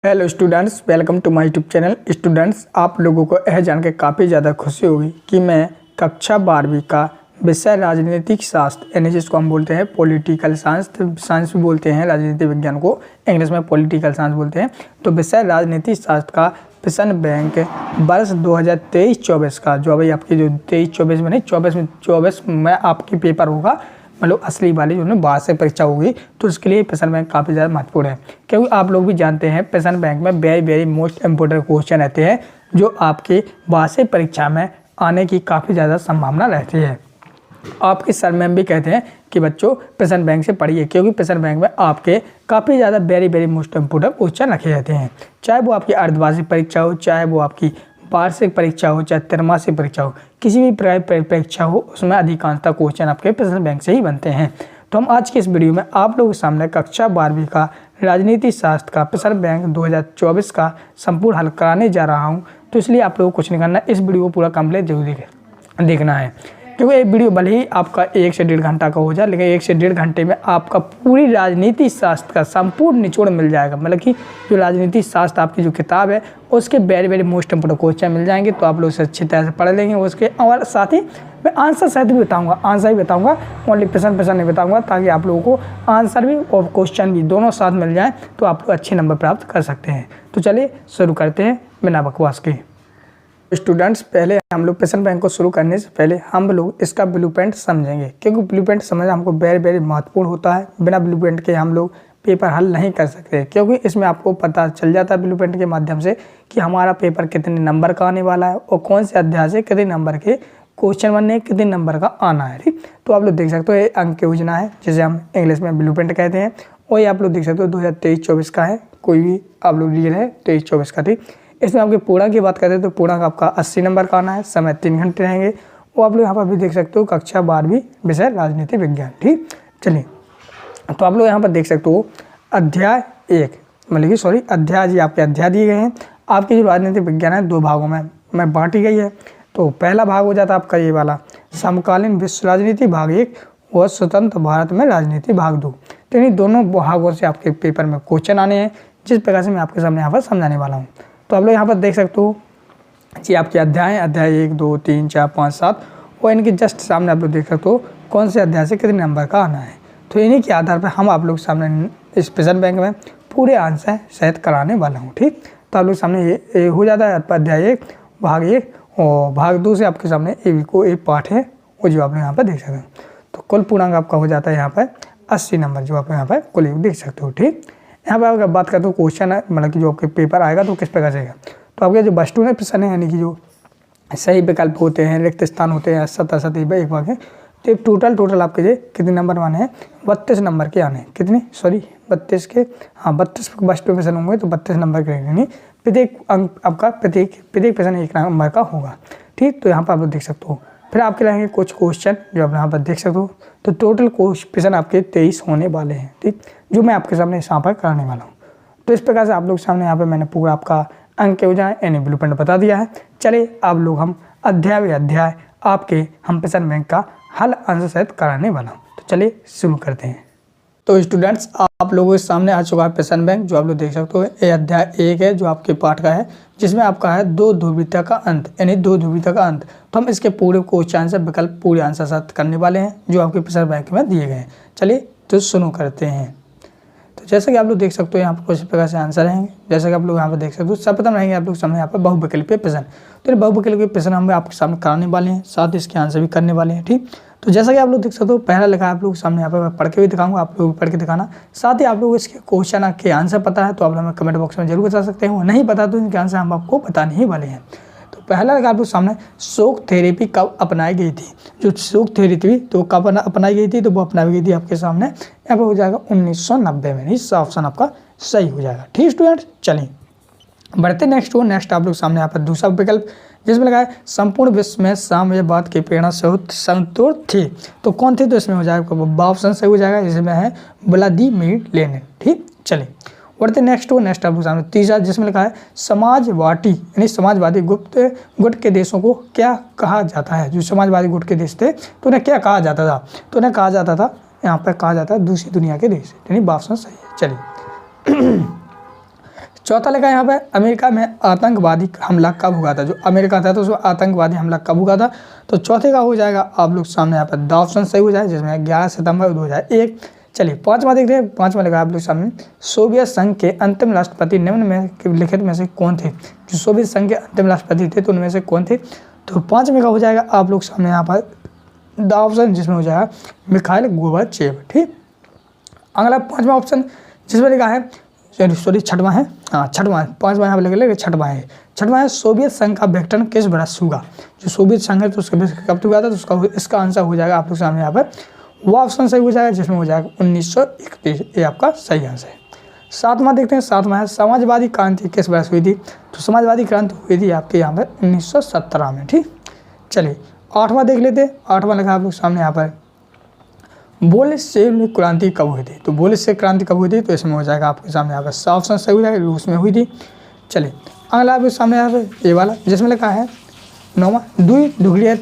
Hello students, welcome to my YouTube channel. Students, आप लोगों को यह जानकर काफ़ी ज़्यादा खुशी होगी कि मैं कक्षा 12वीं का विषय राजनीतिक शास्त्र यानी जिसको हम बोलते हैं पॉलिटिकल साइंस, साइंस भी बोलते हैं राजनीति विज्ञान को, इंग्लिश में पॉलिटिकल साइंस बोलते हैं। तो विषय राजनीतिक शास्त्र का प्रश्न बैंक वर्ष 2023-24 का जो अभी आपकी जो 23-24 में नहीं 24 में आपकी पेपर होगा, मतलब असली वाली जो है वार्षिक परीक्षा होगी, तो उसके लिए प्रश्न बैंक काफ़ी ज़्यादा महत्वपूर्ण है। क्योंकि आप लोग भी जानते हैं प्रश्न बैंक में वेरी मोस्ट इंपॉर्टेंट क्वेश्चन रहते हैं जो आपकी वार्षिक परीक्षा में आने की काफ़ी ज़्यादा संभावना रहती है। आपके सर मैम भी कहते हैं कि बच्चों प्रश्न बैंक से पढ़िए, क्योंकि प्रश्न बैंक में आपके काफ़ी ज़्यादा वेरी मोस्ट इंपॉर्टेंट क्वेश्चन रखे रहते हैं। चाहे वो आपकी अर्धवार्षिक परीक्षा हो, चाहे वो आपकी वार्षिक परीक्षा हो, चाहे त्रैमासिक परीक्षा हो, किसी भी परीक्षा हो, उसमें अधिकांशतः क्वेश्चन आपके प्रश्न बैंक से ही बनते हैं। तो हम आज की इस वीडियो में आप लोगों के सामने कक्षा 12वीं का राजनीति शास्त्र का प्रश्न बैंक 2024 का संपूर्ण हल कराने जा रहा हूं। तो इसलिए आप लोगों को कुछ नहीं करना, इस वीडियो को पूरा कंप्लीट जरूर देखना है, क्योंकि ये वीडियो भले ही आपका 1 से 1.5 घंटा का हो जाए, लेकिन 1 से 1.5 घंटे में आपका पूरी राजनीति शास्त्र का संपूर्ण निचोड़ मिल जाएगा। मतलब कि जो राजनीति शास्त्र आपकी जो किताब है उसके वेरी मोस्ट इंपोर्टेंट क्वेश्चन मिल जाएंगे, तो आप लोग से अच्छी तरह से पढ़ लेंगे। उसके और साथ ही मैं आंसर सहित भी बताऊँगा, आंसर भी बताऊँगा, ओनली प्रश्न नहीं बताऊँगा, ताकि आप लोगों को आंसर भी और क्वेश्चन भी दोनों साथ मिल जाए, तो आप लोग अच्छे नंबर प्राप्त कर सकते हैं। तो चलिए शुरू करते हैं बिना बकवास के। स्टूडेंट्स, पहले हम लोग प्रश्न बैंक को शुरू करने से पहले हम लोग इसका ब्लूप्रिंट समझेंगे, क्योंकि ब्लूप्रिंट समझना हमको वेरी महत्वपूर्ण होता है। बिना ब्लूप्रिंट के हम लोग पेपर हल नहीं कर सकते, क्योंकि इसमें आपको पता चल जाता है ब्लूप्रिंट के माध्यम से कि हमारा पेपर कितने नंबर का आने वाला है और कौन से अध्याय से कितने नंबर के क्वेश्चन बनने, कितने नंबर का आना है। ठीक, तो आप लोग देख सकते हो ये अंक योजना है, जिसे हम इंग्लिश में ब्लूप्रिंट कहते हैं। और ये आप लोग देख सकते हो 2023-24 का है, कोई भी आप लोग रील है 23-24 का। ठीक, इसमें आपके पूर्णांक की बात करते हैं तो पूर्णांक आपका 80 नंबर का आना है, समय 3 घंटे रहेंगे। वो आप लोग यहाँ पर भी देख सकते हो कक्षा 12वीं विषय राजनीति विज्ञान। ठीक, चलिए, तो आप लोग यहाँ पर देख सकते हो अध्याय 1, मतलब कि सॉरी अध्याय जी आपके अध्याय दिए गए हैं। आपकी जो राजनीति विज्ञान है 2 भागों में बांटी गई है। तो पहला भाग हो जाता है आपका ये वाला समकालीन विश्व राजनीति भाग 1 और स्वतंत्र भारत में राजनीति भाग 2। तो इन दोनों भागों से आपके पेपर में क्वेश्चन आने हैं, जिस प्रकार से मैं आपके सामने यहाँ पर समझाने वाला हूँ। तो आप लोग यहाँ पर देख सकते हो जी आपके अध्याय 1, 2, 3, 4, 5, 7 और इनके जस्ट सामने आप लोग देख सकते हो कौन से अध्याय से कितने नंबर का आना है। तो इन्हीं के आधार पर हम आप लोग सामने इस प्रश्न बैंक में पूरे आंसर सहित कराने वाला हूँ। ठीक, तो आप लोग सामने ये हो जाता है अध्याय 1 भाग 1 और भाग 2 से आपके सामने एक पाठ है वो जो आप लोग यहाँ पर देख सकते हो। तो कुल पूर्णांक आपका हो जाता है यहाँ पर 80 नंबर, जो आप यहाँ पर कुल देख सकते हो। ठीक, यहाँ पर अगर बात करते हो क्वेश्चन है, मतलब कि जो आपके पेपर आएगा तो किस प्रकार से आएगा, तो आपके जो वस्तु है प्रश्न है, यानी कि जो सही विकल्प होते हैं, रिक्त स्थान होते हैं, सत एक भाग है। तो टोटल आपके जो कितने नंबर आने हैं 32 नंबर के आने हैं। कितने, सॉरी 32 के, हाँ 32 वस्तु प्रश्न होंगे तो 32 नंबर के रहेंगे। प्रत्येक अंक आपका प्रत्येक प्रश्न 1 नंबर का होगा। ठीक, तो यहाँ पर आप देख सकते हो। फिर आपके रहेंगे कुछ क्वेश्चन जो आप यहाँ पर देख सकते हो। तो टोटल क्वेश्चन आपके 23 होने वाले हैं। ठीक, जो मैं आपके सामने यहाँ पर कराने वाला हूँ। तो इस प्रकार से आप लोग सामने यहाँ पे मैंने पूरा आपका अंक योजना यानी ब्लूप्रिंट बता दिया है। चलिए आप लोग हम अध्याय आपके हम प्रश्न बैंक का हल आंसर सहित कराने वाला हूँ। तो चलिए शुरू करते हैं। तो स्टूडेंट्स, आप लोगों के सामने आ चुका है प्रश्न बैंक, जो आप लोग देख सकते हो। ये अध्याय 1 है जो आपके पाठ का है, जिसमें आपका है 2 ध्रुवीयता का अंत, यानी 2 ध्रुवीयता का अंत। तो हम इसके पूरे क्वेश्चन आंसर विकल्प पूरे आंसर साथ करने वाले हैं जो आपके प्रश्न बैंक में दिए गए हैं। चलिए तो शुरू करते हैं। तो जैसा कि आप लोग देख सकते हो यहाँ पर कुछ प्रकार से आंसर रहेंगे। जैसा कि आप लोग यहाँ पर देख सकते हो, सर्वप्रथम रहेंगे आप लोग सामने यहाँ पर बहुविकल्पीय प्रश्न। तो बहुविकल्पीय प्रश्न हम आपके सामने कराने वाले हैं, साथ ही इसके आंसर भी करने वाले हैं। ठीक, तो जैसा कि आप लोग देख सकते हो पहला लिखा है आप लोग सामने यहाँ पर, मैं पढ़ के भी दिखाऊंगा, आप लोग पढ़ के दिखाना। साथ ही आप लोग इसके क्वेश्चन के आंसर पता है तो आप लोग हमें कमेंट बॉक्स में जरूर बता सकते हैं, नहीं पता तो इनके आंसर हम आपको बताने ही वाले हैं। तो पहला लिखा आप लोग सामने शोक थेरेपी कब अपनाई गई थी। जो शोक थेरेपी तो कब अपनाई गई थी, तो वो अपनाई गई थी आपके सामने यहाँ पर हो जाएगा 1990 में। इस ऑप्शन आपका सही हो जाएगा। ठीक स्टूडेंट्स, चलिए बढ़ते नेक्स्ट आप लोग सामने यहाँ पर दूसरा विकल्प जिसमें लगा है संपूर्ण विश्व में साम्यवाद की प्रेरणा संतुर थी। तो कौन थे, तो इसमें हो जाएगा वो ऑप्शन सही हो जाएगा, इसमें है व्लादिमीर लेनिन। ठीक, चलिए बढ़ते नेक्स्ट आप लोग सामने तीसरा जिसमें लिखा है समाजवादी यानी समाजवादी गुट के देशों को क्या कहा जाता है। जो समाजवादी गुट के देश थे तो उन्हें क्या कहा जाता था, तो उन्हें कहा जाता था यहाँ पर कहा जाता है दूसरी दुनिया के देश, यानी ऑप्शन सही है। चलिए चौथा लिखा है यहाँ पे अमेरिका में आतंकवादी हमला कब हुआ था। जो अमेरिका था तो उसमें आतंकवादी हमला कब हुआ था। तो चौथे का हो जाएगा आप लोग सामने यहाँ पर द ऑप्शन सही हो जाए, जिसमें 11 सितंबर 2001। चलिए पाँचवा देखते हैं। पाँचवा लिखा आप लोग सामने सोवियत संघ के अंतिम राष्ट्रपति निम्न में लिखित में से कौन थे। जो सोवियत संघ के अंतिम राष्ट्रपति थे तो उनमें से कौन थे। तो पाँचवें का हो जाएगा आप लोग सामने यहाँ पर द ऑप्शन, जिसमें हो जाएगा मिखाइल गोर्बाचेव। ठीक, अगला पाँचवा ऑप्शन जिसमें लिखा है सॉरी छठवां है, हाँ छठवां है, पाँचवां यहाँ पर लिखा छठवां है। छठवां है सोवियत संघ का विघटन किस वर्ष हुआ। जो सोवियत संघ है तो उसका कब हुआ था, तो उसका इसका आंसर हो जाएगा आप लोग सामने यहाँ पर वो ऑप्शन सही हो जाएगा, जिसमें हो जाएगा 1931। ये आपका सही आंसर है। सातवां देखते हैं। सातवां है समाजवादी क्रांति किस वर्ष हुई थी। तो समाजवादी क्रांति हुई थी आपके यहाँ पर 1917 में। ठीक, चलिए आठवां देख लेते हैं। आठवां लिखा आप लोग सामने यहाँ पर बोल्शेविक क्रांति कब हुई थी। तो बोल्शेविक क्रांति कब हुई थी, तो इसमें हो जाएगा आपके सामने यहाँ पर ऑप्शन सही हो जाएगा, रूस में हुई थी। चलिए अगला आपके सामने यहाँ पर ये वाला जिसमें लिखा है नौवां द्विध्रुवीय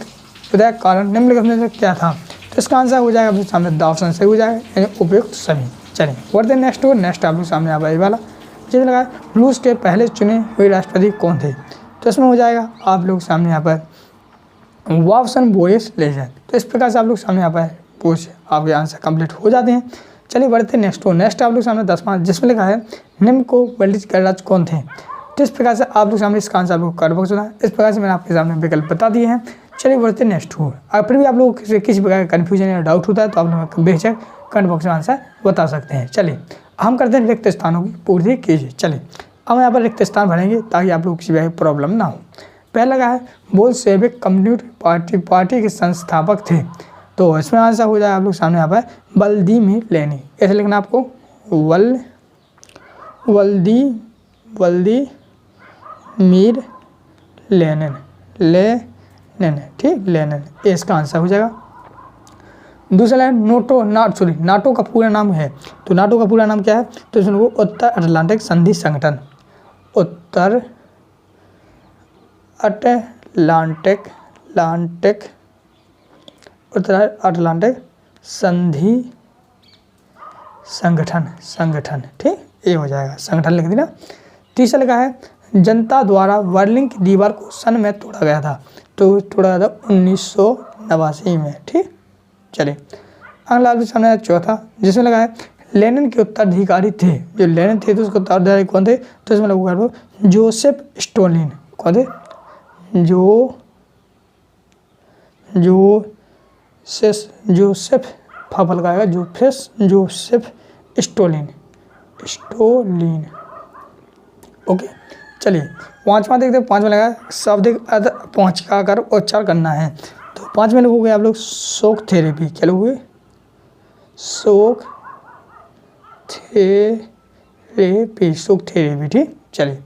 उदय कारण निम्नलिखित में से क्या था। तो इसका आंसर हो जाएगा आपके सामने द ऑप्शन सही हो जाएगा, यानी उपयुक्त सभी। चलिए बढ़ते नेक्स्ट हो। नेक्स्ट आप लोग सामने यहाँ पर ये वाला जिसमें लगा है रूस के पहले चुने हुए राष्ट्रपति कौन थे। तो इसमें हो जाएगा आप लोग सामने यहाँ पर वो ऑप्शन बोरिस लेनिन। तो इस प्रकार से आप लोग सामने यहाँ पर पूछ आपके आंसर कंप्लीट हो जाते हैं। चलिए बढ़ते नेक्स्ट हो। नेक्स्ट आप लोग सामने 10वां जिसमें लिखा है निम्न को ब्रिटिश गणराज्य कौन थे। तो इस प्रकार से आप लोग सामने इसका आंसर आपको कमेंट बॉक्स में इस प्रकार से मैंने आपके सामने विकल्प बता दिए हैं। चलिए बढ़ते नेक्स्ट हो। अगर फिर भी आप लोगों को किसी प्रकार का कन्फ्यूजन या डाउट होता है तो आप लोग बेशक कमेंट बॉक्स में आंसर बता सकते हैं। चलिए हम करते हैं रिक्त स्थानों की पूर्ति कीजिए। चलिए अब यहाँ पर रिक्त स्थान भरेंगे ताकि आप लोग को किसी प्रकार की प्रॉब्लम ना हो। पहला लगा है बोल्शेविक कम्युनिस्ट पार्टी के संस्थापक थे। तो इसमें आंसर हो जाए आप लोग सामने यहाँ पर व्लादिमीर लेनिन। ऐसे लिखना आपको व्लादिमीर लेनिन। ठीक, लेनिन ये इसका आंसर हो जाएगा। दूसरा है नाटो का पूरा नाम है। तो नाटो का पूरा नाम क्या है। तो इसमें उत्तर अटलांटिक संधि संगठन, उत्तर अटलांटिक संधि संगठन। ठीक, ये हो जाएगा संगठन लिख देना। तीसरा लिखा है जनता द्वारा बर्लिन की दीवार को सन में तोड़ा गया था। तो तोड़ा गया था 1989 में। ठीक, चलिए अगला आपके सामने चौथा जिसमें लगा है लेनिन के उत्तराधिकारी थे। जो लेनिन थे तो उसके उत्तराधिकारी कौन थे। तो इसमें लगा जोसेफ स्टोलिन। कौन थे। जोसेफ फाफल का आएगा जोसेफ स्टोलिन। ओके, चलिए पाँचवा देखते हैं। पाँचवा लगा शाब्दिक अर्थ पहुँचा कर उच्चार करना है। तो पाँचवें लोग हो गए आप लोग शोक थेरेपी। क्या लोग हुए शोक थेरेपी। ठीक, चलिए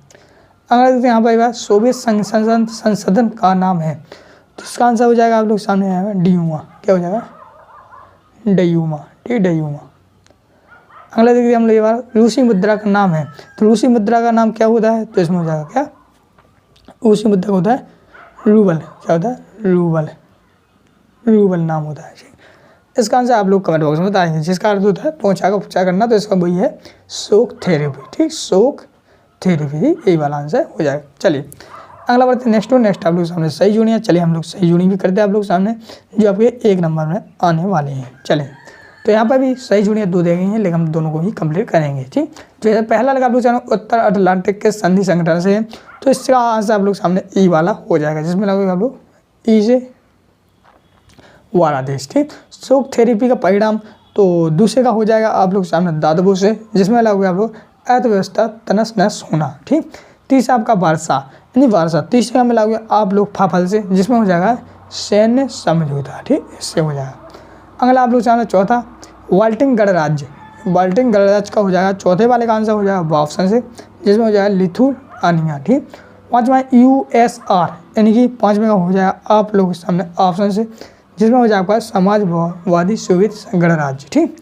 अगला देखते हैं यहाँ पर सोवियत संसदन का नाम है। तो इसका आंसर हो जाएगा आप लोग सामने आएगा डयूमा। क्या हो जाएगा डयूमा। ठीक, डयूमा। अगला देखते हैं हम लोग ये बार रूसी मुद्रा का नाम है। तो रूसी मुद्रा का नाम क्या होता है। तो इसमें हो जाएगा क्या रूसी मुद्रा का होता है रूबल। क्या होता है रूबल नाम होता है। इसका आंसर आप लोग कमेंट बॉक्स में बताएंगे। जिसका अर्थ होता है पहुँचा करना, तो इसका वही है शोक थेरेपी। ठीक, शोक थेरेपी यही वाला आंसर हो जाएगा। चलिए अगला बढ़ते हैं नेक्स्ट आप लोग सामने सही जोड़ियाँ। चलिए हम लोग सही जोड़ी भी करते हैं आप लोग सामने जो आपके 1 नंबर में आने वाले हैं। चलिए तो यहाँ पर भी सही जोड़ियाँ 2 दे गई हैं, लेकिन हम दोनों को ही कंप्लीट करेंगे। ठीक, जैसे पहला लगा आप लोग सामने उत्तर अटलांटिक के संधि संगठन से है। तो इसका आंसर आप लोग सामने ई वाला हो जाएगा, जिसमें लगेगा आप लोग ई से वाला देश। ठीक, शोक थेरेपी का परिणाम तो दूसरे का हो जाएगा आप लोग सामने दादबो से, जिसमें लगेगा आप लोग अर्थव्यवस्था तनस नस होना। ठीक, तीसरा आपका वारसा तीसरे का मिला हुआ आप लोग फाफल से, जिसमें हो जाएगा सैन्य समझौता। ठीक, इससे हो जाएगा। अगला आप लोग सामने चौथा वाल्टिंग गणराज्य का हो जाएगा। चौथे वाले का आंसर हो जाएगा ऑप्शन से, जिसमें हो जाएगा लिथुआनिया। ठीक, पाँचवा USR यानी कि पाँचवें का हो जाएगा आप लोग सामने ऑप्शन से, जिसमें हो जाएगा समाजवादी सोवियत गणराज्य। ठीक,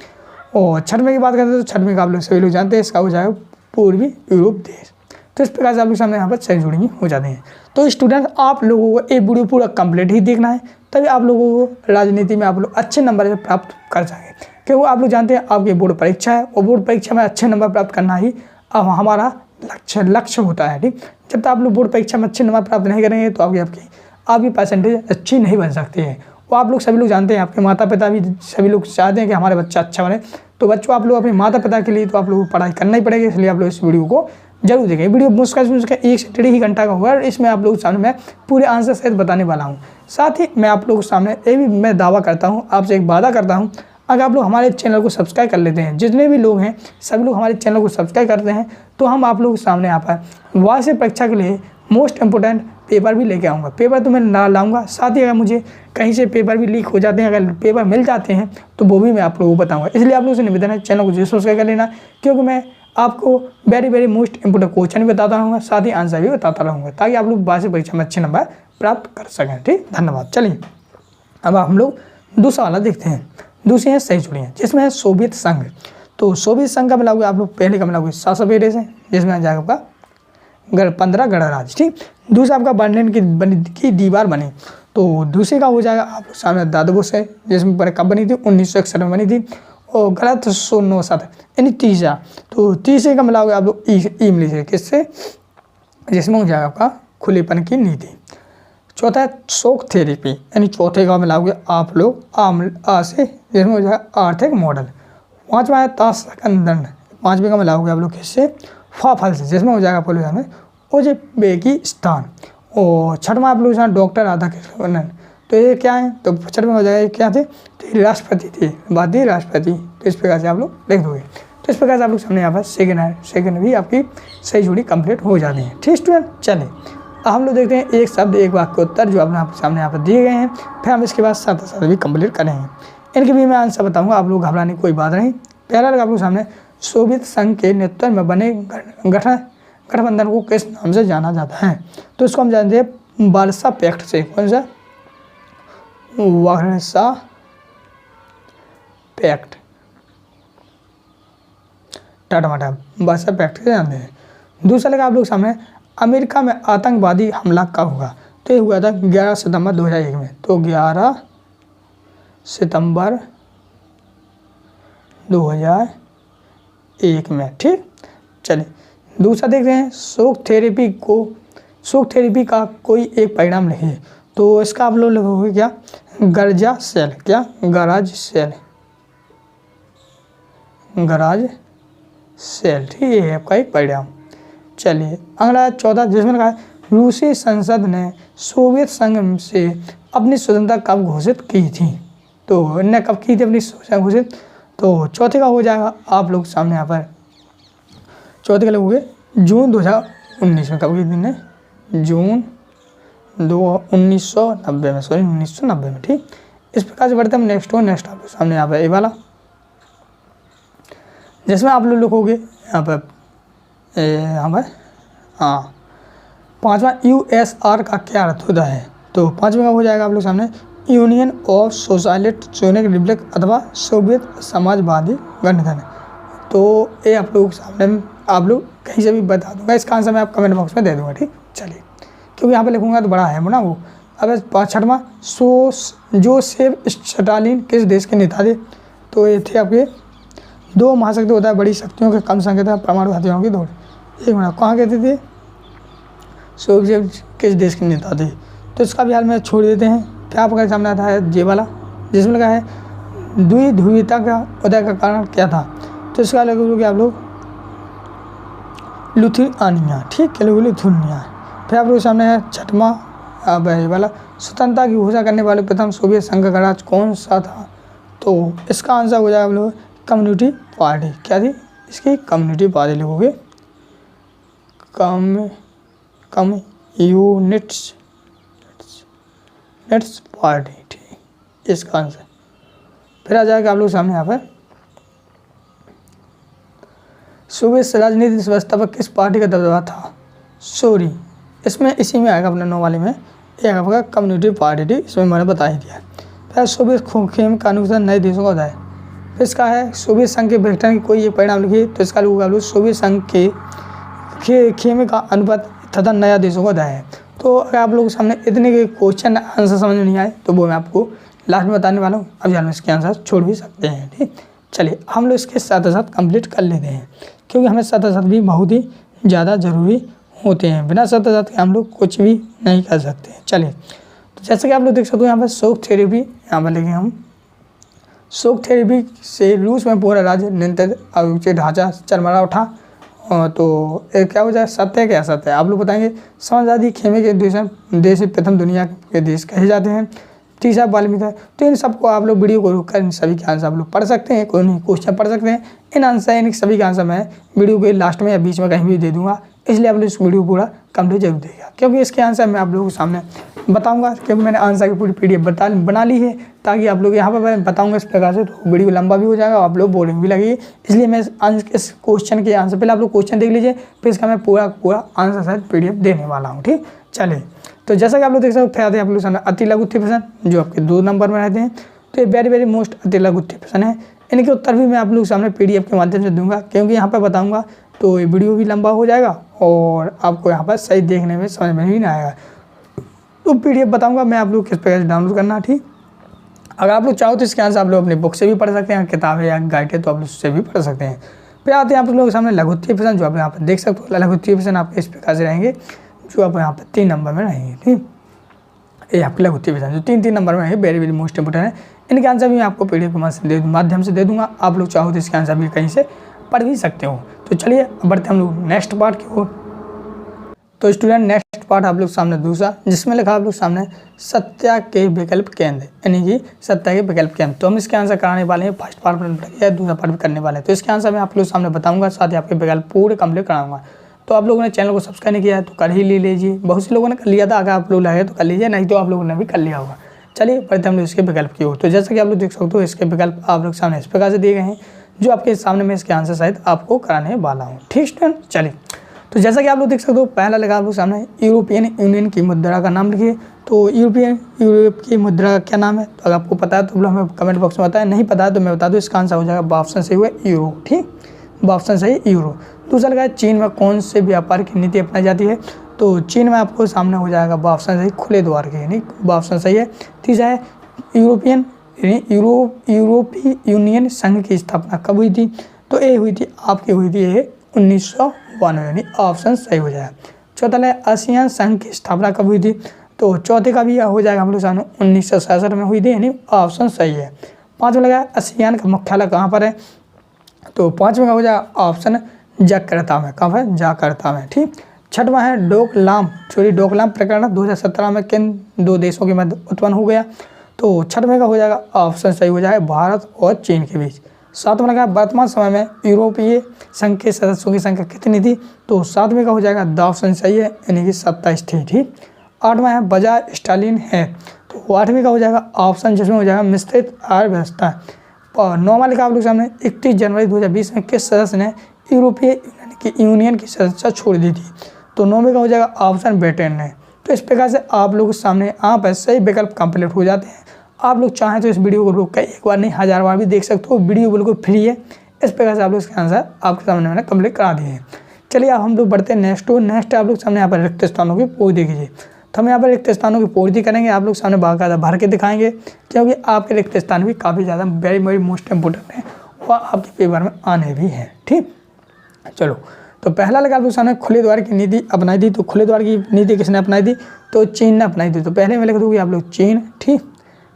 और छठवें की बात करते हैं तो छठवें का आप लोग सभी लोग जानते हैं, इसका हो जाएगा पूर्वी यूरोप देश। तो इस प्रकार से आप लोग सामने यहाँ पर सही जोड़ी हो जाते हैं। तो स्टूडेंट आप लोगों को एक वीडियो पूरा कंप्लीट ही देखना है, तभी आप लोगों को राजनीति में आप लोग अच्छे नंबर प्राप्त कर सकें। क्योंकि आप लोग जानते हैं आपकी बोर्ड परीक्षा है और बोर्ड परीक्षा में अच्छे नंबर प्राप्त करना ही अब हमारा लक्ष्य होता है। ठीक, जब तक आप लोग बोर्ड परीक्षा में अच्छे नंबर प्राप्त नहीं करेंगे तो आपकी परसेंटेज अच्छी नहीं बन सकती है। वो आप लोग सभी लोग जानते हैं, आपके माता पिता भी सभी लोग चाहते हैं कि हमारे बच्चा अच्छा बने। तो बच्चों, आप लोग अपने माता पिता के लिए तो आप लोगों को पढ़ाई करना ही पड़ेगा, इसलिए आप लोग इस वीडियो को जरूर देखें। वीडियो मुश्किल से 1 से 1.5 ही घंटा का होगा और इसमें आप लोगों के सामने मैं पूरे आंसर सहित बताने वाला हूँ। साथ ही मैं आप लोगों के सामने ये भी मैं दावा करता हूँ, आपसे एक वादा करता हूँ, अगर आप लोग हमारे चैनल को सब्सक्राइब कर लेते हैं, जितने भी लोग हैं सभी लोग हमारे चैनल को सब्सक्राइब करते हैं, तो हम आप लोगों के सामने यहाँ पर वार्षिक परीक्षा के लिए मोस्ट इंपोर्टेंट पेपर भी लेके आऊँगा। पेपर तो मैं ना लाऊंगा, साथ ही अगर मुझे कहीं से पेपर भी लीक हो जाते हैं, अगर पेपर मिल जाते हैं तो वो भी मैं आप लोगों को बताऊँगा। इसलिए आप लोगों से निवेदन है, चैनल को जरूर सब्सक्राइब कर लेना, क्योंकि मैं आपको वेरी मोस्ट इंपोर्टेंट क्वेश्चन भी बताता रहूँगा, साथ ही आंसर भी बताता रहूँगा, ताकि आप लोग वार्षिक परीक्षा में अच्छे नंबर प्राप्त कर सकें। ठीक, धन्यवाद। चलिए अब हम लोग दूसरा वाला देखते हैं। दूसरी है सही जोड़ियाँ, जिसमें है सोवियत संघ। तो सोवियत संघ का मिलाओगे आप लोग, पहले का मिलाओगे सासोवेरेस है, जिसमें आ जाएगा आपका 15 गणराज्य। ठीक, दूसरा आपका बर्लिन की दीवार बनी, तो दूसरे का हो जाएगा आप सामने दादबोस है, जिसमें कब बनी थी, 1961 में बनी थी, और गलत 109 यानी तीसरा। तो तीसरे का मिलाओगे आप लोग ई मिली से, किससे, जिसमें हो जाएगा आपका खुलेपन की नीति। चौथा है शोक थेरेपी, यानी चौथे का मिलाओगे आप लोग आ से, जिसमें हो जाएगा आर्थिक मॉडल। पाँचवा है ताशकंदन, पाँचवें का मिलाओगे आप लोग किससे, फल से, जिसमें हो जाएगा पोलियो में उज्बेकिस्तान। और छठवां आप लोग यहाँ डॉक्टर राधाकृष्णन, तो ये क्या है, तो छठवें हो जाएगा क्या थे, तो ये राष्ट्रपति थे, भारतीय राष्ट्रपति। तो इस प्रकार से आप लोग लिख दोगे। तो इस प्रकार से आप लोग सामने यहाँ पर सेकेंड भी आपकी सही जोड़ी कंप्लीट हो जाती है। ठीक स्टूडेंट, चले अब हम लोग देखते हैं एक शब्द एक वाक्य के उत्तर जो अपने सामने यहाँ पर दिए गए हैं, फिर हम इसके बाद साथ भी कंप्लीट करेंगे। इनके भी मैं आंसर बताऊँगा, आप लोग घबराने की कोई बात नहीं। पहला लगा आप लोग सामने, सोवियत संघ के नेतृत्व में बने गठबंधन को किस नाम से जाना जाता है, तो इसको हम जानते हैं वार्सा पैक्ट से। कौन सा, वार्सा पैक्ट, टाटा वार्सा पैक्ट से जानते हैं। दूसरा लगा आप लोग सामने, अमेरिका में आतंकवादी हमला कब हुआ, तो ये हुआ था 11 सितंबर 2001 में। तो 11 सितंबर 2001 में। ठीक, चलिए दूसरा देख रहे हैं, शोक थेरेपी का कोई एक परिणाम लिखिए, तो इसका आप लोग लिखोगे क्या, गरजा सेल, क्या, गराज सेल। ठीक, ये है आपका एक परिणाम। चलिए अगला चौथा, जिसमें कहा रूसी संसद ने सोवियत संघ से अपनी स्वतंत्रता कब घोषित की थी, तो इन्हें कब की थी अपनी स्वतंत्रता घोषित, तो चौथे का हो जाएगा आप लोग सामने यहाँ पर, चौथे का लिखोगे जून 2019 में। कब की दिन है, जून 1990 में, सॉरी 1990 में। ठीक, इस प्रकार से बढ़ते हैं नेक्स्ट आप लोग सामने यहाँ पर ये वाला, जिसमें आप लोग लिखोगे यहाँ पर हाँ, पाँचवा USR का क्या अर्थ होता है, तो पाँचवें का हो जाएगा आप लोग सामने यूनियन ऑफ सोशलिस्ट रिपब्लिक अथवा सोवियत समाजवादी गठबंधन। तो ये आप लोग सामने आप लोग कहीं से भी बता दूंगा, इसका आंसर मैं आप कमेंट बॉक्स में दे दूंगा। ठीक, चलिए क्योंकि यहाँ पे लिखूंगा तो बड़ा है ना वो। अब छठवां, जोसेफ स्टालिन किस देश के नेता थे, तो ये थे आपके 2 महाशक्ति होता है, बड़ी शक्तियों के कम संख्या परमाणु हथियारों की दौड़। एक मिनट, कहाँ कहते थे, सोवियत किस देश के नेता थे, तो इसका भी हाल में छोड़ देते हैं। क्या आपका सामने आता है ये वाला, जिसमें लगा है द्विध्रुवीयता का उदय का कारण क्या था, तो इसका लगोगे आप लोग लिथुआनिया। ठीक, क्या लोग लिथुआनिया। फिर आप लोग सामने है छठवां अब ये वाला, स्वतंत्रता की घोषणा करने वाले प्रथम सोवियत संघ का गणराज्य कौन सा था, तो इसका आंसर हो जाएगा आप लोग कम्युनिटी पार्टी। क्या थी इसकी, कम्युनिटी पार्टी लिखोगे, कम्युनिस्ट पार्टी। ठीक, इसका आंसर फिर आ जाएगा आप लोग सामने यहाँ पर, सोवियत राजनीतिक व्यवस्था पर किस पार्टी का दबदबा था, सॉरी इसमें इसी में आएगा अपने 9 वाले में, एक आपका कम्युनिटी पार्टी, इसमें मैंने बता ही दिया। फिर सोवियत खेम का अनुसार नए देशों का उदय, फिर इसका है सोवियत संघ के विघटन की कोई एक परिणाम लिखिए, तो इसका लोग सोवियत संघ के खेमे का अनुपात तथा नया देशों का उदय है। तो अगर आप लोगों के सामने इतने के क्वेश्चन आंसर समझ में नहीं आए तो वो मैं आपको लास्ट में बताने वाला हूँ, अब जान इसके आंसर छोड़ भी सकते हैं। ठीक, चलिए हम लोग इसके साथ साथ कंप्लीट कर लेते हैं, क्योंकि हमें साथ साथ भी बहुत ही ज़्यादा ज़रूरी होते हैं। बिना शर्त आज़ाद के हम लोग कुछ भी नहीं कर सकते। चलिए, तो जैसे कि आप लोग देख सकते हो यहाँ पर शोक थेरेपी, यहाँ पर लिखेंगे हम शोक थेरेपी से रूस में पूरा राज्य नियंत्रित ढांचा चरमरा उठा। तो क्या हो जाए, सत्य है क्या असत्य है, आप लोग बताएंगे। समाजवादी खेमे के देश प्रथम दुनिया के देश कहे जाते हैं। तीसरा वाल्मीकि है। तो इन सबको आप लोग वीडियो को रोक कर इन सभी के आंसर आप लोग पढ़ सकते हैं, कोई नहीं क्वेश्चन पढ़ सकते हैं। इन आंसर इन सभी के आंसर मैं वीडियो के लास्ट में या बीच में कहीं भी दे दूंगा, इसलिए आप लोग इस वीडियो पूरा कंप्लीट जरूर देगा, क्योंकि इसके आंसर मैं आप लोगों के सामने बताऊंगा, क्योंकि मैंने आंसर की पूरी PDF बना ली है, ताकि आप लोग यहाँ पर मैं बताऊंगा इस प्रकार से, तो वीडियो लंबा भी हो जाएगा, आप लोग बोरिंग भी लगेगी। इसलिए मैं इस क्वेश्चन के आंसर, पहले आप लोग क्वेश्चन देख लीजिए, फिर इसका मैं पूरा आंसर शायद PDF देने वाला हूँ। ठीक, चलिए, तो जैसा कि आप लोग देख सकते हो, फिर आते हैं आप लोग सामने अति लघु उत्तरीय प्रश्न, जो आपके 2 नंबर में रहते हैं। तो ये वेरी मोस्ट अति लघु उत्तरीय प्रश्न है। इनके उत्तर भी मैं आप लोग सामने PDF के माध्यम से दूंगा, क्योंकि यहाँ पर बताऊंगा तो ये वीडियो भी लंबा हो जाएगा और आपको यहाँ पर सही देखने में समझ में भी नहीं आएगा। तो PDF बताऊंगा मैं, आप लोग किस प्रकार से डाउनलोड करना। ठीक, अगर आप लोग चाहो तो इसके आंसर आप लोग अपने बुक से भी पढ़ सकते हैं, किताब है या गाइड है तो आप लोग उससे भी पढ़ सकते हैं। फिर आते हैं आप लोगों के सामने लघु उत्तरीय प्रश्न, जो आप यहाँ पर देख सकते हो। लघु उत्तरीय प्रश्न आपके इस प्रकार से रहेंगे, जो आप यहाँ पर 3 नंबर में रहेंगे। ठीक, ये आपके लघु उत्तरीय प्रश्न जो 3 नंबर में है, वेरी मोस्ट इंपोर्टेंट है। इनके आंसर भी मैं आपको PDF के माध्यम से दे दूंगा, आप लोग चाहो तो इसके आंसर भी कहीं से पढ़ भी सकते हो। तो चलिए बढ़ते हम लोग नेक्स्ट पार्ट की ओर। तो स्टूडेंट, नेक्स्ट पार्ट आप लोग सामने दूसरा, जिसमें लिखा आप लोग सामने सत्य के विकल्प केंद्र, यानी कि सत्य के विकल्प केंद्र। तो हम इसके आंसर कराने वाले हैं, फर्स्ट पार्ट में दूसरा पार्ट भी करने वाले हैं। तो इसके आंसर मैं आप लोग सामने बताऊंगा, साथ ही आपके विकल्प पूरे कंप्लीट कराऊंगा। तो आप लोगों ने चैनल को सब्सक्राइब नहीं किया है तो कर ही लीजिए, बहुत से लोगों ने कर लिया था, अगर आप लोग लगे तो कर लीजिए, नहीं तो आप लोगों ने भी कर लिया होगा। चलिए बढ़ते हम लोग इसके विकल्प की ओर। तो जैसा कि आप लोग देख सकते हो, इसके विकल्प आप लोग सामने इस प्रकार से दिए गए हैं, जो आपके सामने मैं इसके आंसर शायद आपको कराने वाला हूँ। ठीक स्टूडेंट, चलिए, तो जैसा कि आप लोग देख सकते हो, पहला लगा आप लोग सामने यूरोपियन यूनियन की मुद्रा का नाम लिखिए। तो यूरोप की मुद्रा का क्या नाम है, तो अगर आपको पता है तो हमें कमेंट बॉक्स में बताएं, नहीं पता है तो मैं बता दूँ, इसका आंसर हो जाएगा ऑप्शन सही हुआ यूरो। ठीक, ऑप्शन सही यूरो। दूसरा लगा चीन में कौन से व्यापार की नीति अपनाई जाती है, तो चीन में आपको सामने हो जाएगा ऑप्शन सही खुले द्वार की, यानी ऑप्शन सही है। तीसरा है यूरोपीय यूनियन संघ की स्थापना कब हुई थी, तो ये हुई थी 1992, यानी ऑप्शन सही हो जाएगा। चौथा है आसियान संघ की स्थापना कब हुई थी, तो चौथे का भी हो जाएगा हम लोग सामने 1967 में हुई थी, यानी ऑप्शन सही है। पाँचवा लगा आसियान का मुख्यालय कहाँ पर है, तो पाँचवें का हो जाएगा ऑप्शन जकार्ता में, कहाँ है, जकार्ता में। ठीक, छठवां है डोकलाम प्रकरण 2017 में किन 2 देशों के मध्य उत्पन्न हो गया, तो छठवें का हो जाएगा ऑप्शन सही हो जाएगा भारत और चीन के बीच। सातवां लगा वर्तमान समय में यूरोपीय संघ के सदस्यों की संख्या कितनी थी, तो सातवें का हो जाएगा ऑप्शन सही है, यानी कि 27 थी। ठीक, आठवां है बाजार स्टालिन है, तो आठवें का हो जाएगा ऑप्शन जिसमें हो जाएगा मिश्रित अर्थव्यवस्था। और नौवां लिखा आप लोग सामने 31 जनवरी 2020 में किस सदस्य ने यूरोपीय यूनियन की सदस्यता छोड़ दी थी, तो नौवें का हो जाएगा ऑप्शन ब्रिटेन ने। तो इस प्रकार से आप लोग सामने यहाँ पर सही विकल्प कंप्लीट हो जाते हैं। आप लोग चाहें तो इस वीडियो को रोक कर एक बार नहीं 1000 बार भी देख सकते हो, वीडियो बिल्कुल फ्री है। इस प्रकार से आप लोग इसके आंसर आपके सामने मैंने कंप्लीट करा दिए हैं। चलिए अब हम लोग बढ़ते हैं नेक्स्ट आप लोग सामने यहाँ पर रिक्त स्थानों की पूर्ति कीजिए। तो हम यहाँ पर रिक्त स्थानों की पूर्ति करेंगे, आप लोग सामने बाकायदा भर के दिखाएंगे, क्योंकि आपके रिक्त स्थान भी काफ़ी ज़्यादा वेरी मोस्ट इंपोर्टेंट है और आपके पेपर में आने भी हैं। ठीक, चलो, तो पहला लगा आप लोग सामने खुले द्वार की नीति अपनाई थी, तो खुले द्वार की नीति किसने अपनाई थी, तो चीन ने अपनाई थी। तो पहले में लिख दोगे आप लोग चीन। ठीक,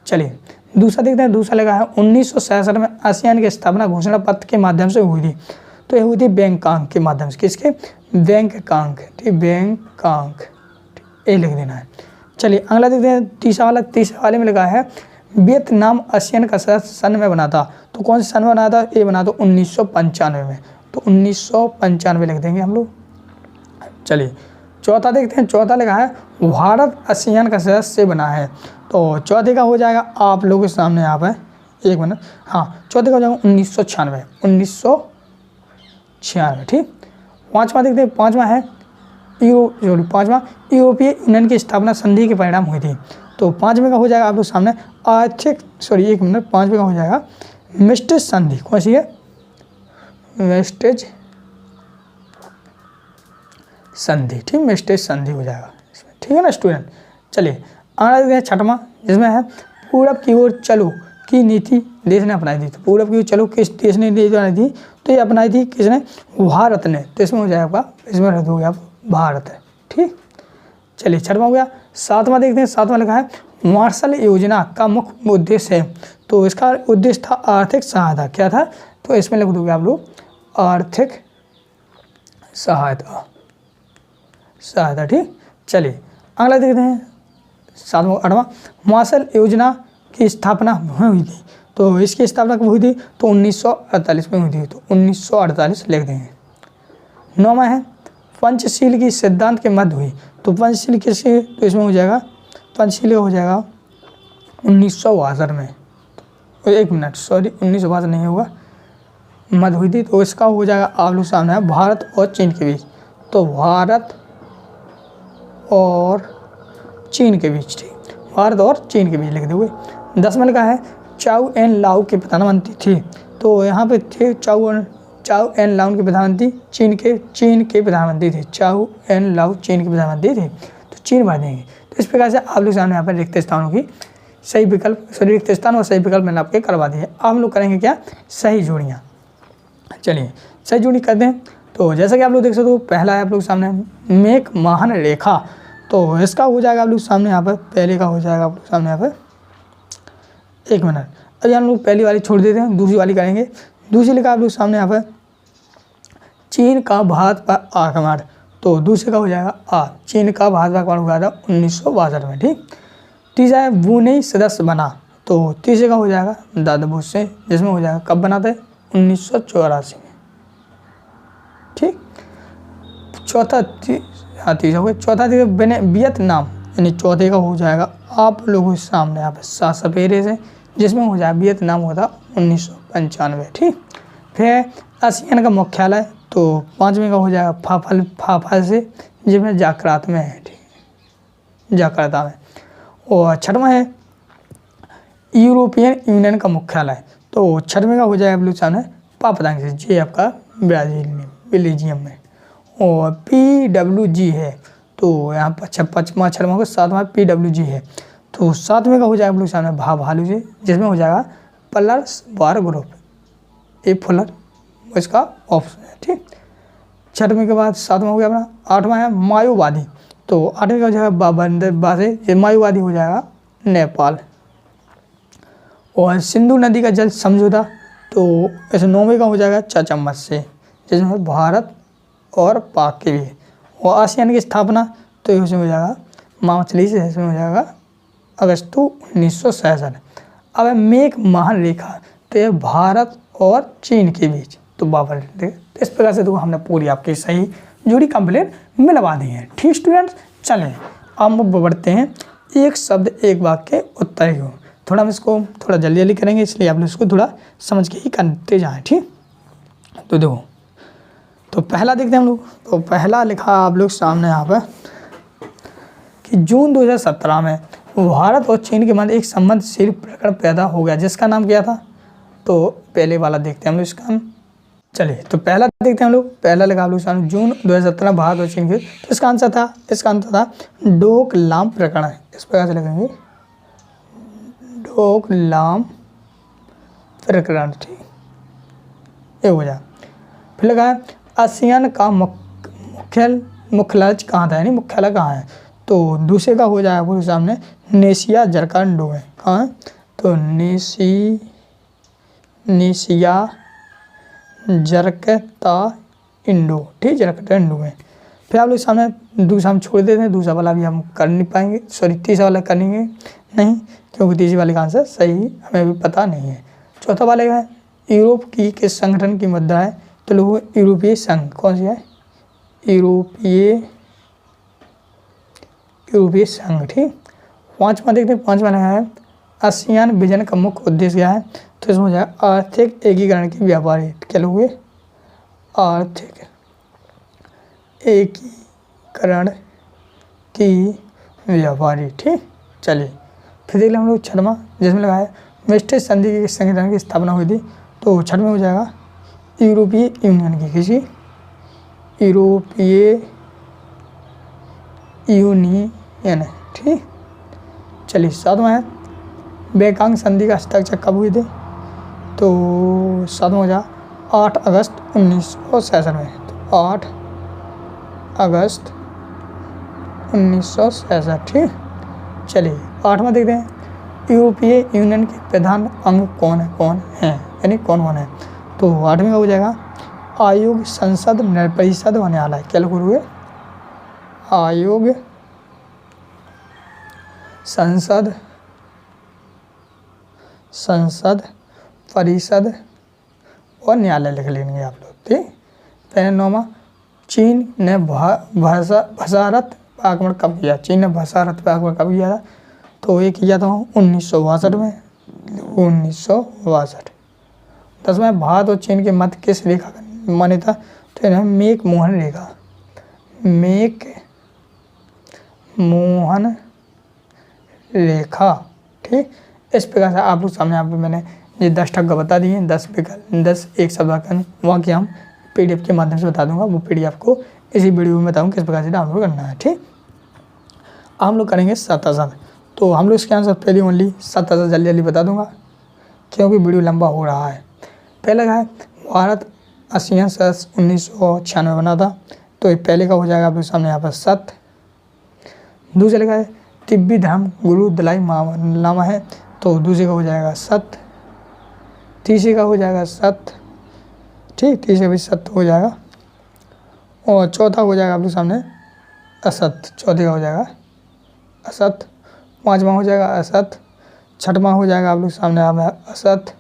चलिए दूसरा देखते हैं। दूसरा लगा है 1967 में आसियान की स्थापना घोषणा पत्र के माध्यम से हुई थी, तो ये हुई थी बैंकॉक के माध्यम से। किसके, बैंकॉक। ठीक, बैंकॉक, ये लिख देना है। चलिए अगला देखते हैं तीसरा वाले में लगा है वियतनाम आसियान का सदस्य सन में बना था, तो कौन से सन में बना था, ये बना था 1995 में, तो 1995 लिख देंगे हम लोग। चलिए चौथा देखते हैं। चौथा लिखा है भारत आसियान का सदस्य बना है, तो चौथे का हो जाएगा आप लोगों के सामने यहाँ पर, एक मिनट, हाँ चौथे का हो जाएगा 1996। ठीक, पाँचवा देखते हैं। पाँचवा है यूरोपीय यूनियन की स्थापना संधि के परिणाम हुई थी, तो पाँचवें का हो जाएगा आप लोग सामने पाँचवें का हो जाएगा मिस्टेज संधि। कौन सी है, मिस्टेज संधि। ठीक, मिस्टेज संधि हो जाएगा इसमें। ठीक है ना स्टूडेंट। चलिए आगे देखते हैं छठवां, जिसमें है पूरब की ओर चलो की नीति देश ने अपनाई थी। तो पूरब की चलो किस देश ने नीति अपनाई थी, तो ये अपनाई थी किसने, भारत ने। तो इसमें हो जाएगा आपका, इसमें रद्द हो गया भारत है। ठीक, चलिए 6वां हो गया। 7वां देखते हैं। 7वां लिखा है मार्शल योजना का मुख्य उद्देश्य है। तो इसका उद्देश्य था आर्थिक सहायता। क्या था, तो इसमें लिख दोगे आप लोग आर्थिक सहायता। ठीक, चलिए अगला देखते हैं 7वां 8वां। मार्शल योजना की स्थापना हुई थी। तो इसकी स्थापना कब हुई थी, तो 1948 में हुई थी। तो 1948 लिख देंगे। 9वां है पंचशील की सिद्धांत के मध्य हुई। तो पंचशील किसके, तो इसमें हो जाएगा पंचशील हो जाएगा 1962 में। तो 1 मिनट सॉरी 1962 नहीं होगा, मध्य हुई थी। तो इसका हो जाएगा आप लोग सामने है भारत और चीन के बीच। तो भारत और चीन के बीच। ठीक, भारत और चीन के बीच लिख दोगे। 10वां लिखा है चाउ एन लाओ के प्रधानमंत्री थे। तो यहाँ पे थे चाउ एन लाओ के प्रधानमंत्री चीन के प्रधानमंत्री थे। चाउ एन लाओ चीन के प्रधानमंत्री थे। तो चीन भर देंगे। तो इस प्रकार से आप लोग सामने यहाँ पर रिक्त स्थानों की सही विकल्प, सॉरी रिक्त स्थान और सही विकल्प मैंने आपके करवा दिए। आप लोग करेंगे क्या, सही जोड़ियाँ। चलिए सही जोड़ी करते हैं। तो जैसा कि आप लोग देख सकते हो, पहला है आप लोग सामने मेक महान रेखा। तो इसका हो जाएगा आप लोग सामने यहाँ पर, पहले का हो जाएगा आप लोग सामने यहाँ पर, 1 मिनट। अभी हम लोग पहली वाली छोड़ देते हैं, दूसरी वाली करेंगे। दूसरी लिखा आप लोग सामने यहाँ पर चीन का भारत पर आक्रमण। तो दूसरे का हो जाएगा आ, चीन का भारत पर आक्रमण हुआ था 1962 में। ठीक, तीसरा है ब्रुनेई सदस्य बना। तो तीसरे का हो जाएगा दादाबूस से, जिसमें हो जाएगा कब बना था, 1984 में। ठीक, चौथा तीसरा हो गया। चौथा वियतनाम, यानी चौथे का हो जाएगा आप लोगों के सामने यहाँ पे सपेरे से, जिसमें हो जाएगा वियतनाम हुआ था 1995। ठीक, फिर आसियान का मुख्यालय। तो 5वें का हो जाएगा फाफल से, जिसमें जाकर्ता में है। ठीक, जाकर्ता में। और 6वां है यूरोपियन यूनियन का मुख्यालय। तो 6वें का हो जाएगा आप लोग सामने पापदांग से, ये आपका ब्राज़ील में, बेल्जियम में। और PWG है। तो यहाँ पर 5वां 6वां को 7वां PWG है। तो 7वें का हो जाएगा आप लोग सामने भालू से, जिसमें हो जाएगा पलर्स वार ग्रुप, ए फुलर इसका ऑप्शन है। ठीक, 6वें के बाद 7वां हो गया अपना। 8वां है माओवादी। तो 8वें का हो जाएगा बासे, माओवादी हो जाएगा नेपाल। और सिंधु नदी का जल समझौता। तो ऐसे 9वें का हो जाएगा चम्मच से, जिसमें भारत और पाक के लिए। और आसियान की स्थापना, तो इसमें हो जाएगा मामचली से, इसमें हो जाएगा अगस्त 1967। अब है मेक महान रेखा। तो ये भारत और चीन के बीच। तो बाबर, तो इस प्रकार से तो हमने पूरी आपकी सही जोड़ी कंप्लीट मिलवा दी है। ठीक स्टूडेंट्स, चलें अब बढ़ते हैं एक शब्द एक वाक्य उत्तर को। थोड़ा हम इसको थोड़ा जल्दी करेंगे, इसलिए आप लोग इसको थोड़ा समझ के ही करते जाएँ। ठीक, तो देखो, तो पहला देखते हैं हम लोग। तो पहला लिखा आप लोग सामने यहाँ पर कि जून 2017 में भारत और चीन के मध्य एक संबंधशील प्रकरण पैदा हो गया, जिसका नाम क्या था। तो पहले वाला देखते हैं हम लोग इसका। चलिए तो पहला देखते हैं हम लोग। पहला लिखा आप लोग सामने जून 2017 भारत और चीन के। तो इसका आंसर था डोकलाम प्रकरण। इस प्रकार से लिखेंगे डोकलाम प्रकरण। ठीक, ये हो जाए। फिर लगा है आसियान का मुख्यालय कहाँ था, यानी मुख्यालय कहाँ है। तो दूसरे का हो जाएगा वो सामने नेसिया जरकांडो है। कहाँ है, तो नेसिया जरकता इंडो। ठीक, जरकता इंडो है। फिर आप लोग सामने दूसरा हम छोड़ देते हैं, दूसरा वाला भी हम कर नहीं पाएंगे, सॉरी तीसरा वाला करेंगे नहीं, क्योंकि तीसरे वाले का आंसर सही हमें भी पता नहीं है। चौथा वाले का है यूरोप की किस संगठन की मुद्दा है। तो लोग यूरोपीय संघ, कौन सी है, यूरोपीय संघ। ठीक, 5वां देखते हैं। 5वां लगा है आसियान विजन का मुख्य उद्देश्य क्या है। तो इसमें हो जाएगा आर्थिक एकीकरण की व्यापारी। क्या लोग हुए, आर्थिक एकीकरण की व्यापारी। ठीक, चलिए फिर देख लें हम लोग 6वां, जिसमें लगा है वेस्टेज संधि के संगठन की स्थापना हुई थी। तो 6वें हो जाएगा यूरोपीय यूनियन की, किसी यूरोपीय यूनियन। ठीक, चलिए 7वां है बेकांग संधि का हस्ताक्षर कब हुए थे? तो 7वां हो जाएगा 8 अगस्त 1966 में। तो 8 अगस्त 1966, ठीक। चलिए 8वां देखते हैं, यूरोपीय यूनियन के प्रधान अंग कौन हैं, यानी कौन है? तो 8वें का हो जाएगा आयोग, संसद, परिषद व न्यायालय। क्या लिखे हुए? आयोग, संसद, परिषद और न्यायालय लिख लेंगे आप लोग, ठीक। पहले 9वां, चीन ने भारत पर आक्रमण कब किया? चीन ने भारत पर आक्रमण कब किया था? तो ये किया था 1962 में, 1962। 10वां, भारत और चीन के मध्य किस रेखा का मान्य था? तो है मेक मोहन रेखा, मेक मोहन रेखा, ठीक। इस प्रकार से आप लोग सामने यहाँ पे मैंने ये 10 टक्का बता दिए, 10 एक शब्द वहाँ की हम PDF के माध्यम से बता दूंगा। वो PDF को इसी वीडियो में बताऊँ किस प्रकार से डाउनलोड करना है, ठीक। हम लोग करेंगे 7 तो हम लोग इसके आंसर पहले ओनली 7 जल्दी बता दूंगा क्योंकि वीडियो लंबा हो रहा है। पहला है भारत आसियान सदस्य 1996 बना था, तो ये पहले का हो जाएगा आप लोग सामने यहाँ पर 7। दूसरे लिखा है तिब्बती धर्म गुरु दलाई लामा है, तो दूसरे का हो जाएगा 7। तीसरे का हो जाएगा 7, ठीक, तीसरे भी 7 हो जाएगा। और चौथा हो जाएगा आप लोग सामने असत, चौथे का हो जाएगा असत। 5वां हो जाएगा असत। 6वां हो जाएगा आप लोग सामने असत।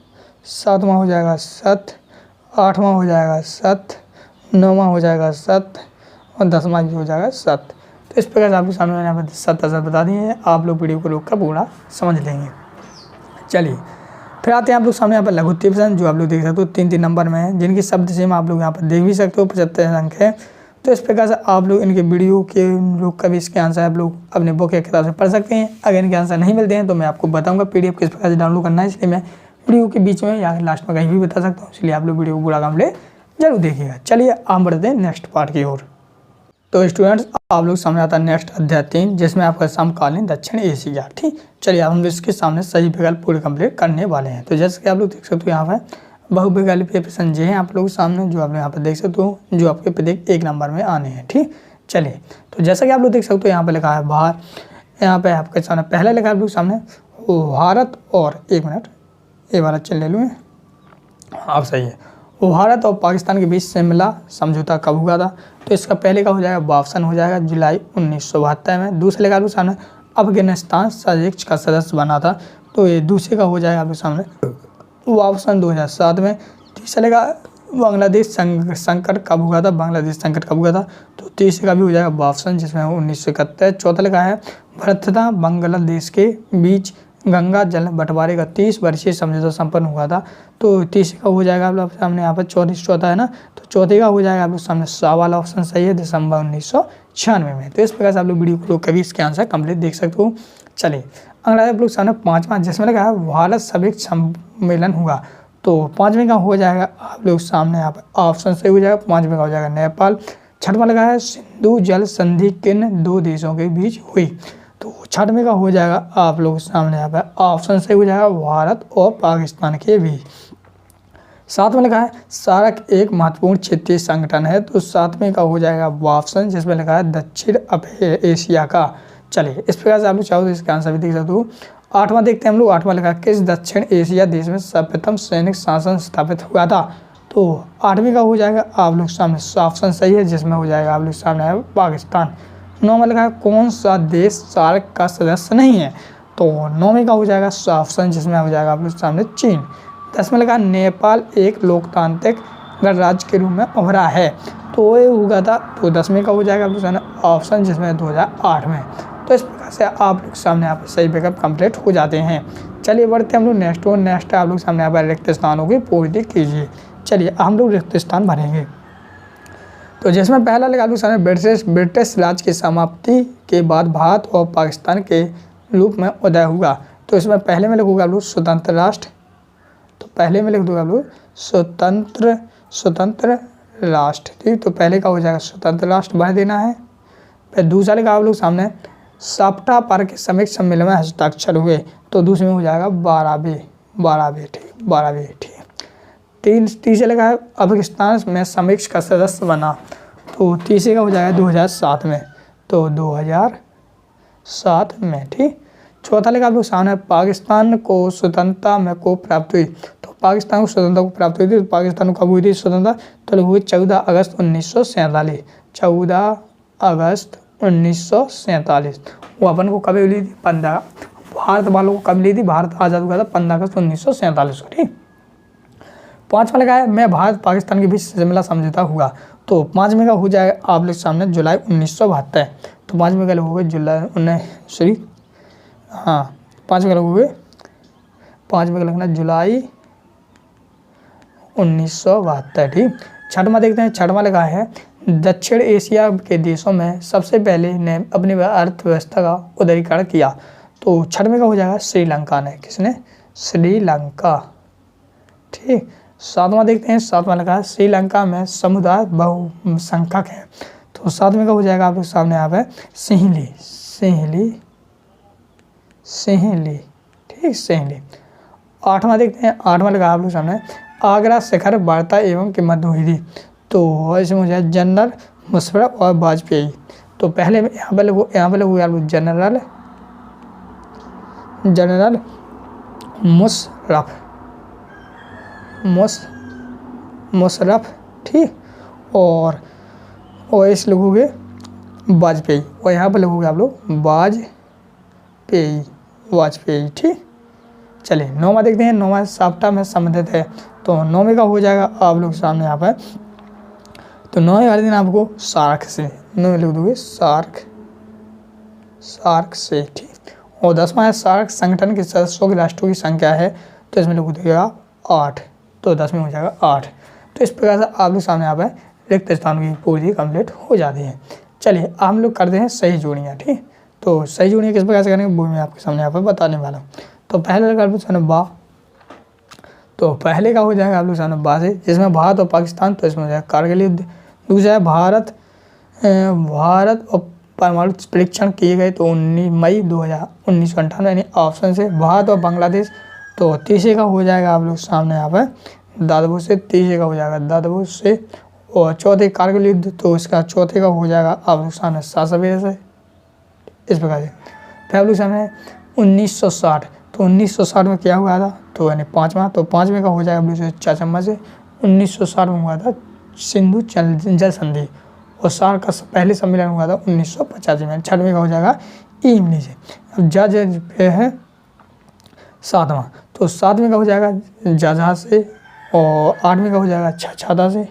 7वां हो जाएगा सत। 8वां हो जाएगा सत। 9वां हो जाएगा सत और 10वां भी हो जाएगा सत। तो इस प्रकार से आप लोग सामने मैंने यहाँ पर 7 असत बता दिए हैं। आप लोग वीडियो को रोक कर पूरा समझ लेंगे। चलिए फिर आते हैं आप लोग सामने यहाँ पर लघुत्तरीय प्रश्न, जो आप लोग देख सकते हो 3-3 नंबर में है, जिनकी शब्द सीमा आप लोग यहाँ पर देख भी सकते हो, 75 अंक है। तो इस प्रकार से आप लोग इनके वीडियो के रोक कर भी इसके आंसर आप लोग अपने बुक या किताब से पढ़ सकते हैं। अगर इनके आंसर नहीं मिलते हैं तो मैं आपको बताऊँगा PDF किस प्रकार से डाउनलोड करना है, इसलिए मैं वीडियो के बीच में या लास्ट में कहीं भी बता सकता हूँ, इसलिए आप लोग वीडियो को पूरा कंप्लीट जरूर देखिएगा। चलिए हम बढ़ते हैं नेक्स्ट पार्ट की ओर। तो स्टूडेंट्स आप लोग सामने आता है नेक्स्ट अध्याय 3, जिसमें आपका समकालीन दक्षिण एशिया, ठीक। चलिए हम इसके सामने सही विकल्प पूरे कंप्लीट करने वाले हैं। तो जैसे कि आप लोग देख सकते हो यहाँ पर बहुविकल्पीय प्रश्न जो है आप लोग सामने, जो आप लोग यहाँ पर देख सकते हो, जो आपके प्रत्येक 1 नंबर में आने हैं, ठीक। चलिए तो जैसा कि आप लोग देख सकते हो यहाँ पर लिखा है भारत, यहाँ पे आपके सामने पहला लिखा है आप लोग सामने भारत और 1 मिनट ये वाला चल ले लूँ आप, सही है। भारत और पाकिस्तान के बीच शिमला समझौता कब हुआ था? तो इसका पहले का हो जाएगा वापसन हो जाएगा जुलाई 1972 में। दूसरे का सामने अफगानिस्तान साजिश का सदस्य बना था, तो ये दूसरे का हो जाएगा आपके सामने वापसन 2007 में। तीसरे का बांग्लादेश संकट कब हुआ था? बांग्लादेश संकट कब हुआ था? तो तीसरे का भी हो जाएगा वापसन, जिसमें 1971। चौथा लिखा है भारत तथा बांग्लादेश के बीच गंगा जल बंटवारे का 30 वर्षीय समझौता संपन्न हुआ था, तो तीसरे का हो जाएगा आप लोग सामने यहाँ पर 34 चौथा है ना, तो चौथे का हो जाएगा आप लोग सामने सा वाला ऑप्शन सही है, दिसंबर 1996 में। तो इस प्रकार से आप लोग वीडियो को कभी इसके आंसर कंप्लीट देख सकते हो। चलिए अगला आप लोग सामने 5वां, जिसमें लगा है भारत सभिक सम्मेलन हुआ, तो 5वें का हो जाएगा आप लोग सामने यहाँ पर ऑप्शन सही हो जाएगा, 5वें का हो जाएगा नेपाल। 6वां लगा है सिंधु जल संधि किन 2 देशों के बीच हुई, तो 6वें का हो जाएगा आप लोग सामने यहाँ पर ऑप्शन सही हो जाएगा भारत और पाकिस्तान के बीच। 7वां लिखा है सार्क एक महत्वपूर्ण क्षेत्रीय संगठन है, तो 7वें का हो जाएगा ऑप्शन, जिसमें लिखा है दक्षिण एशिया का। चलिए इस प्रकार से आप लोग चाहो तो इसका आंसर भी देख सकते हो। 8वां देखते हैं हम लोग। 8वां लिखा है किस दक्षिण एशिया देश में सर्वप्रथम सैनिक शासन स्थापित हुआ था, तो 8वें का हो जाएगा आप लोग सामने ऑप्शन सही है, जिसमें हो जाएगा आप लोग सामने है पाकिस्तान। 9वां लिखा है कौन सा देश सार्क का सदस्य नहीं है, तो 9वें का हो जाएगा ऑप्शन, जिसमें हो जाएगा आप लोग सामने चीन। 10वां लिखा है नेपाल एक लोकतांत्रिक गणराज्य के रूप में उभरा है, तो ये हुआ था, तो 10वें का हो जाएगा आप लोग सामने ऑप्शन, जिसमें 2008 में। तो इस प्रकार से आप लोग सामने यहाँ पर सही विकल्प कंप्लीट हो जाते हैं। चलिए बढ़ते हैं हम लोग नेक्स्ट आप लोग सामने यहाँ पर रिक्त स्थानों की पूर्ति कीजिए। चलिए हम लोग रिक्त स्थान भरेंगे। तो जिसमें पहला लिखा लोग सामने ब्रिटिश राज की समाप्ति के बाद भारत और पाकिस्तान के रूप में उदय हुआ, तो इसमें पहले में लिखूंगा आप लोग स्वतंत्र राष्ट्र, तो पहले में लिख दूंगा आप लोग स्वतंत्र राष्ट्र, ठीक। तो पहले का हो जाएगा स्वतंत्र राष्ट्र भर देना है। फिर दूसरा लिखा आप लोग सामने साप्टा पर के संयुक्त सम्मेलन में हस्ताक्षर हुए, तो दूसरे में हो जाएगा 12वें, ठीक, 12वें, ठीक। तीसरे लगा है अफगानिस्तान में समीक्ष का सदस्य बना, तो तीसरे का हो जाएगा 2007 में, तो 2007 में, ठीक। चौथा लगा आप लोग सामने पाकिस्तान को स्वतंत्रता में को प्राप्त हुई, तो पाकिस्तान को स्वतंत्रता को प्राप्त हुई थी, तो पाकिस्तान को कब हुई थी स्वतंत्रता, तो हुई 14 अगस्त 1947, 14 अगस्त 1947। वो अपन को कभी ली थी 15, भारत वालों को कब ली थी, भारत आज़ाद हुआ था 15 अगस्त 1947 को, ठीक। पाँचवा लगा है मैं भारत पाकिस्तान के बीच शिमला समझौता हुआ, तो पाँचवें का हो जाएगा आप लोग सामने जुलाई 1972, तो पाँचवें का हो गए जुलाई पाँचवें का लगोगे, पाँचवें का लगना जुलाई 1972, ठीक। छठवां देखते हैं, छठवां लगा है दक्षिण एशिया के देशों में सबसे पहले ने अपनी अर्थव्यवस्था का उदारीकरण किया, तो छठवें का हो जाएगा श्रीलंका ने, किसने, श्रीलंका, ठीक। सातवां देखते हैं, सातवां लगा है श्रीलंका में समुदाय बहुसंख्यक है, तो सातवें का हो जाएगा आप लोग सामने यहाँ पे सिंहली, ठीक, सिंहली। आठवां देखते हैं, आठवां लगा आप लोग सामने आगरा शिखर वार्ता एवं की मध्य हुई थी, तो इसमें हो जाए जनरल मुशर्रफ और वाजपेयी, तो पहले में यहाँ पे लोग आप लोग जनरल मुशर्रफ, ठीक, और इस लोगोगे वाजपेयी, और यहाँ पर लोगोगे आप लोग वाजपेयी, ठीक। चलिए नौवां देखते हैं, नौवां साप्ताह में संबंधित है, तो नौवें का हो जाएगा आप लोग सामने यहाँ पर, तो नौवें वाले दिन आपको सार्क से, नौवें लिख दोगे सार्क से, ठीक। और 10वां है सार्क संगठन के सदस्यों के राष्ट्रों की संख्या है, तो इसमें लिख देगा 8, तो 10 में हो जाएगा 8। तो इस प्रकार से आप लोग सामने यहाँ पर रिक्त स्थान की पूरी कंप्लीट हो जाती है। चलिए हम लोग करते हैं सही जोड़ियाँ, ठीक। तो सही जोड़ियाँ किस प्रकार से करेंगे वो मैं आपके सामने यहाँ पर बताने वाला हूँ। तो पहले लगा आप लोग सामने बा, तो पहले का हो जाएगा आप लोग सामने बा से, जिसमें भारत और पाकिस्तान, तो इसमें हो जाएगा कारगिल युद्ध। दूसरा है भारत और परमाणु परीक्षण किए गए, तो 19 मई 1998 यानी ऑप्शन से भारत और बांग्लादेश। तो तीसरे का हो जाएगा आप लोग सामने यहाँ पर दादबो से, तीसरे का हो जाएगा दादबो से। और चौथे कारगिल युद्ध, तो इसका चौथे का हो जाएगा आप लोग सामने सासवेर से, इस प्रकार से। फिर आप लोग सामने 1960, तो 1960 में क्या हुआ था, तो यानी पाँचवा, तो पाँचवें का हो जाएगा आप लोग चाचम्मा से। 1960 में हुआ था सिंधु जल संधि, और सार्क का पहले सम्मेलन हुआ था 1985 में। छठवें का हो जाएगा इमली से। अब जज पे है सातवां, तो सातवें का हो जाएगा जाजा से, और आठवें का हो जाएगा छाछादा से,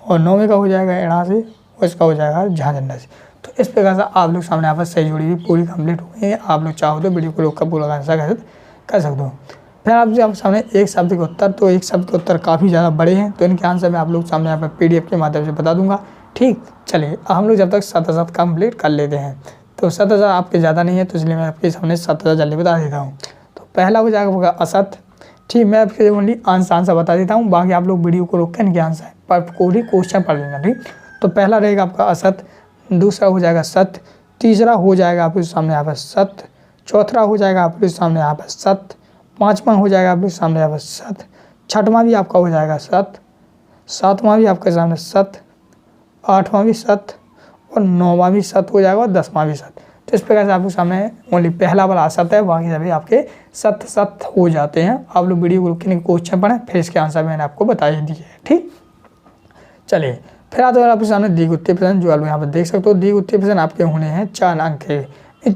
और नौवें का हो जाएगा एड़ा से, और इसका हो जाएगा झाझंडा से। तो इस प्रकार से आप लोग सामने यहाँ पर सही जोड़ी हुई पूरी कंप्लीट हो गई है। आप लोग चाहो तो वीडियो को रोक कर पूरा आंसर कर सकते हो। फिर आप सामने एक शब्द के उत्तर, तो एक शब्द के उत्तर काफ़ी ज़्यादा बड़े हैं, तो इनके आंसर मैं आप लोग सामने यहाँ पर PDF के माध्यम से बता दूंगा, ठीक। चलिए हम लोग जब तक 7,000 कंप्लीट कर लेते हैं, तो 7,000 आपके ज़्यादा नहीं है, तो इसलिए मैं आपके सामने 7,000 जल्दी बता देता हूँ। तो पहला हो जाएगा होगा असत, ठीक। मैं आपके ओनली आंसर बता देता हूँ, बाकी आप लोग वीडियो को रोक कर इनके आंसर पर कोई क्वेश्चन पढ़ लेना, ठीक। तो पहला रहेगा आपका असत, दूसरा हो जाएगा सत्य, तीसरा हो जाएगा आपके सामने यहाँ पर सत्य, चौथा हो जाएगा आपके सामने यहाँ पर सत्य, पाँचवा हो जाएगा आपके सामने यहाँ पर सत्य, छठवां भी आपका हो जाएगा सत्य, सातवां भी आपके सामने सत्य, आठवां भी सत्य, और नौवां भी सत्य हो जाएगा, और 10वां भी सत्य। तो इस प्रकार से आपके सामने ओनली पहला वाला असत्य है, बाकी सभी आपके सत्य हो जाते हैं। आप लोग वीडियो को क्वेश्चन पढ़ें, फिर इसके आंसर मैंने आपको बता ही दिए, ठीक। चलिए फिर आते हैं आपके सामने दी गई उत्तर प्रश्न, जो आप लोग यहाँ पर देख सकते हो। दी गई उत्तर प्रश्न आपके होने हैं 4 अंक के, इन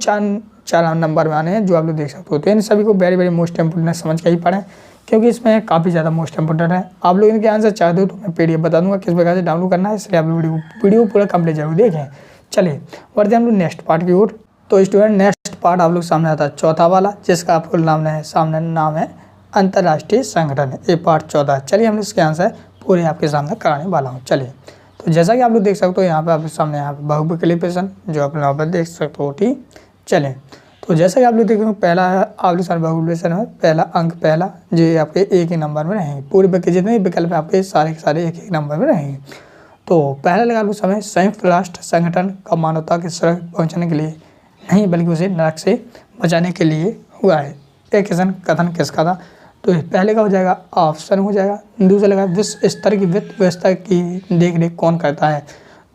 4 नंबर में आने हैं, जो आप लोग देख सकते हो। तो इन सभी को वेरी मोस्ट इंपोर्टेंट समझ के ही पढ़ें, क्योंकि इसमें काफ़ी ज़्यादा मोस्ट इंपोर्टेंट है। आप लोग इनके आंसर चाहते हो तो मैं PDF बता दूंगा किस प्रकार से डाउनलोड करना है, इसलिए आप लोग वीडियो पूरा कंप्लीट जरूर देखें। चलिए बढ़ते हम लोग नेक्स्ट पार्ट की ओर। तो स्टूडेंट नेक्स्ट पार्ट आप लोग सामने आता है चौथा वाला, जिसका आपको नाम है अंतर्राष्ट्रीय संगठन, ये पार्ट 14। चलिए हम इसके आंसर पूरे आपके सामने कराने वाला हूँ। चलिए तो जैसा कि आप लोग देख सकते हो यहाँ पे आपके सामने यहाँ पे बहुविकल्पीय प्रश्न, जो आप यहाँ पर देख सकते हो, ठीक। चलें तो जैसा कि आप लोग देखेंगे पहला आप लोग सारे बहुविकल्पीय प्रश्न है, पहला अंक पहला जो आपके एक ही नंबर में रहेंगे, पूरे के जितने विकल्प आपके सारे के सारे एक नंबर में रहेंगे। तो पहला लगा लो समय संयुक्त राष्ट्र संगठन का मानवता के स्वर्ग पहुँचने के लिए नहीं, बल्कि उसे नरक से बचाने के लिए हुआ है। एक कथन किसका था? तो पहले का हो जाएगा ऑप्शन हो जाएगा। दूसरा लगा विश्व स्तर की वित्त व्यवस्था की देखरेख कौन करता है?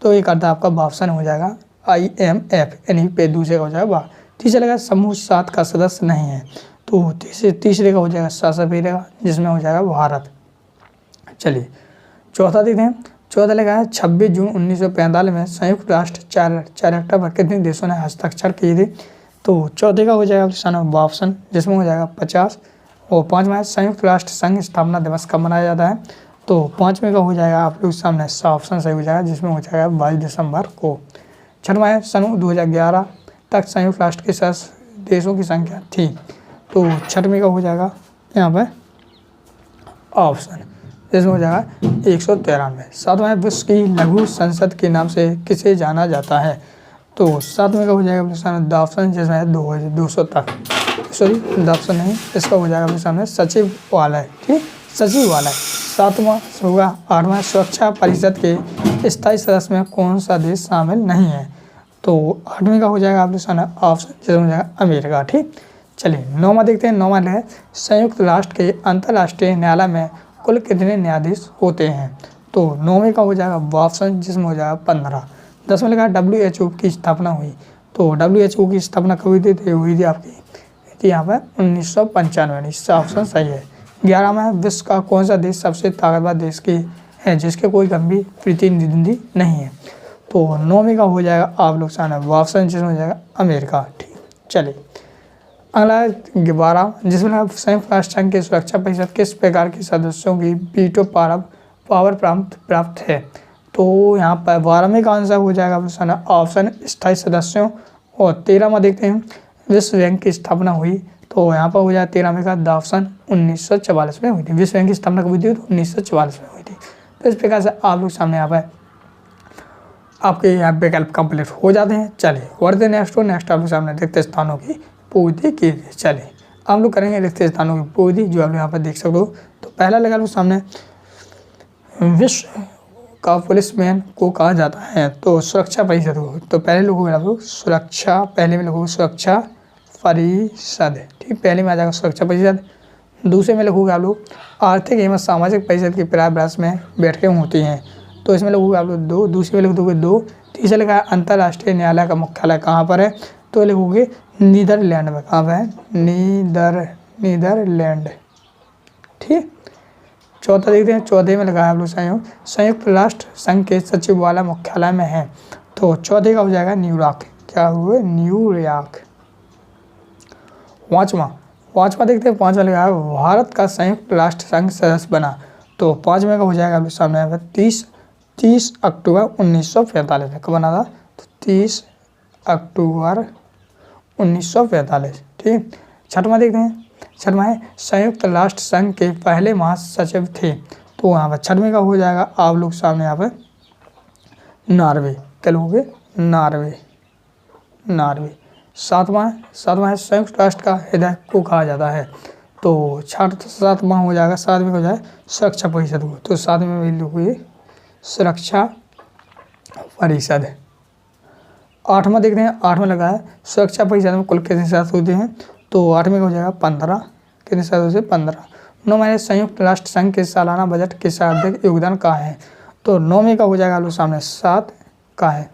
तो ये करता है आपका ऑप्शन हो जाएगा IMF, यानी पे दूसरे का हो जाएगा बाहर। तीसरा लगा समूह 7 का सदस्य नहीं है, तो तीसरे का हो जाएगा शासक रहेगा, जिसमें हो जाएगा भारत। चलिए चौथा देखते हैं। चौथा लगा है 26 जून 1945 में संयुक्त राष्ट्र चार्टर पर कितने देशों ने हस्ताक्षर किए थे? तो चौथे का हो जाएगा ऑप्शन, जिसमें हो जाएगा 50। और पाँचवा है संयुक्त राष्ट्र संघ स्थापना दिवस कब मनाया जाता है? तो पाँचवें का हो जाएगा आप लोग सामने ऑप्शन सही हो जाएगा, जिसमें हो जाएगा 22 दिसंबर को। छठवां है सन 2011 तक संयुक्त राष्ट्र के सदस्य देशों की संख्या थी, तो छठवें का हो जाएगा यहाँ पर ऑप्शन, जिसमें हो जाएगा 193। सातवां है विश्व की लघु संसद के नाम से किसे जाना जाता है? तो सातवें का हो जाएगा ऑप्शन, जिसमें है 200 तक, सॉरी ऑप्शन नहीं, इसका हो जाएगा सामने सचिवालय, ठीक, सचिवालय। सातवां होगा। आठवां सुरक्षा परिषद के स्थायी सदस्य में कौन सा देश शामिल नहीं है? तो आठवें का हो जाएगा आपके सामने ऑप्शन, जिसमें हो जाएगा अमेरिका, ठीक। चलिए नौवां देखते हैं। नौवां है संयुक्त राष्ट्र के अंतर्राष्ट्रीय न्यायालय में कुल कितने न्यायाधीश होते हैं? तो नौवें का हो जाएगा ऑप्शन, जिसमें हो जाएगा 15। 10वें लिखा WHO की स्थापना हुई, तो WHO की स्थापना कब हुई थी? तो हुई थी आपकी यहाँ पर 1995, इसका ऑप्शन सही है। 11वां है विश्व का कौन सा देश सबसे ताकतवर देश की है जिसके कोई गंभीर प्रतिद्वंदी नहीं है? तो 9वें का हो जाएगा आप लोग सामने ऑप्शन, जिसमें हो जाएगा अमेरिका, ठीक। चलिए अगला है 12, जिसमें संयुक्त राष्ट्र संघ की सुरक्षा परिषद किस प्रकार के सदस्यों की वीटो पावर प्राप्त है? तो यहाँ पर 12वें का आंसर हो जाएगा ऑप्शन स्थायी सदस्यों। और 13वां देखते हैं विश्व बैंक की स्थापना हुई, तो यहाँ पर हो जाए 13वें का ऑप्शन 1944 में हुई थी। विश्व बैंक की स्थापना कब हुई थी? तो 1944 में हुई थी। तो इस प्रकार से आप लोग सामने यहाँ पर आपके यहाँ विकल्प कंप्लीट हो जाते हैं। चलिए बढ़ते नेक्स्ट आप लोग सामने रिक्त स्थानों की पूर्ति कीजिए। चलिए आप लोग करेंगे रिक्त स्थानों की पूर्ति, जो आप लोग यहाँ पर देख सकते हो। तो पहला लगा लो सामने विश्व का पुलिसमैन को कहा जाता है, तो सुरक्षा परिषद को। तो पहले लोगों को सुरक्षा, पहले में लोगों सुरक्षा परिषद, ठीक, पहले में आ जाएगा सुरक्षा परिषद। दूसरे में लिखोगे आप लोग आर्थिक एवं सामाजिक परिषद की प्राय बरस में बैठकें होती हैं, तो इसमें लिखोगे आप लोग 2। दूसरे में लिख दोगे 2। तीसरा लिखा है अंतर्राष्ट्रीय न्यायालय का मुख्यालय कहाँ पर है? तो लिखोगे नीदरलैंड में। कहाँ पर है? नीदरलैंड, ठीक। चौथा देखते हैं। चौथे में लगा है आप लोग संयुक्त राष्ट्र संघ के सचिवालय मुख्यालय में है, तो चौथे का हो जाएगा न्यूयॉर्क। क्या हुए? न्यूयॉर्क। पाँचवा देखते हैं। पाँचवा लगा है भारत का संयुक्त राष्ट्र संघ सदस्य बना, तो पाँचवें का हो जाएगा आप सामने 30 अक्टूबर 1945 में। कब बना था? तो 30 अक्टूबर 1945, ठीक। छठवां देखते हैं। छठवां है संयुक्त राष्ट्र संघ के पहले महासचिव थे, तो वहाँ पर छठवें का हो जाएगा आप लोग सामने यहाँ पर नॉर्वे। क्या लोगे? नॉर्वे। सातवां है संयुक्त राष्ट्र का हृदय को कहा जाता है, तो सातवां हो जाएगा, सातवें हो जाए सुरक्षा परिषद को, तो सातवें में लोगे सुरक्षा परिषद। आठवां देखते हैं। आठवां लगा है सुरक्षा परिषद में कुल कितने सदस्य होते हैं? तो आठवें का हो जाएगा 15। कितने सदस्य? 15। 9वां है संयुक्त राष्ट्र संघ के सालाना बजट के सर्वाधिक योगदान का है, तो 9वें का हो जाएगा आप लोग सामने 7 का है।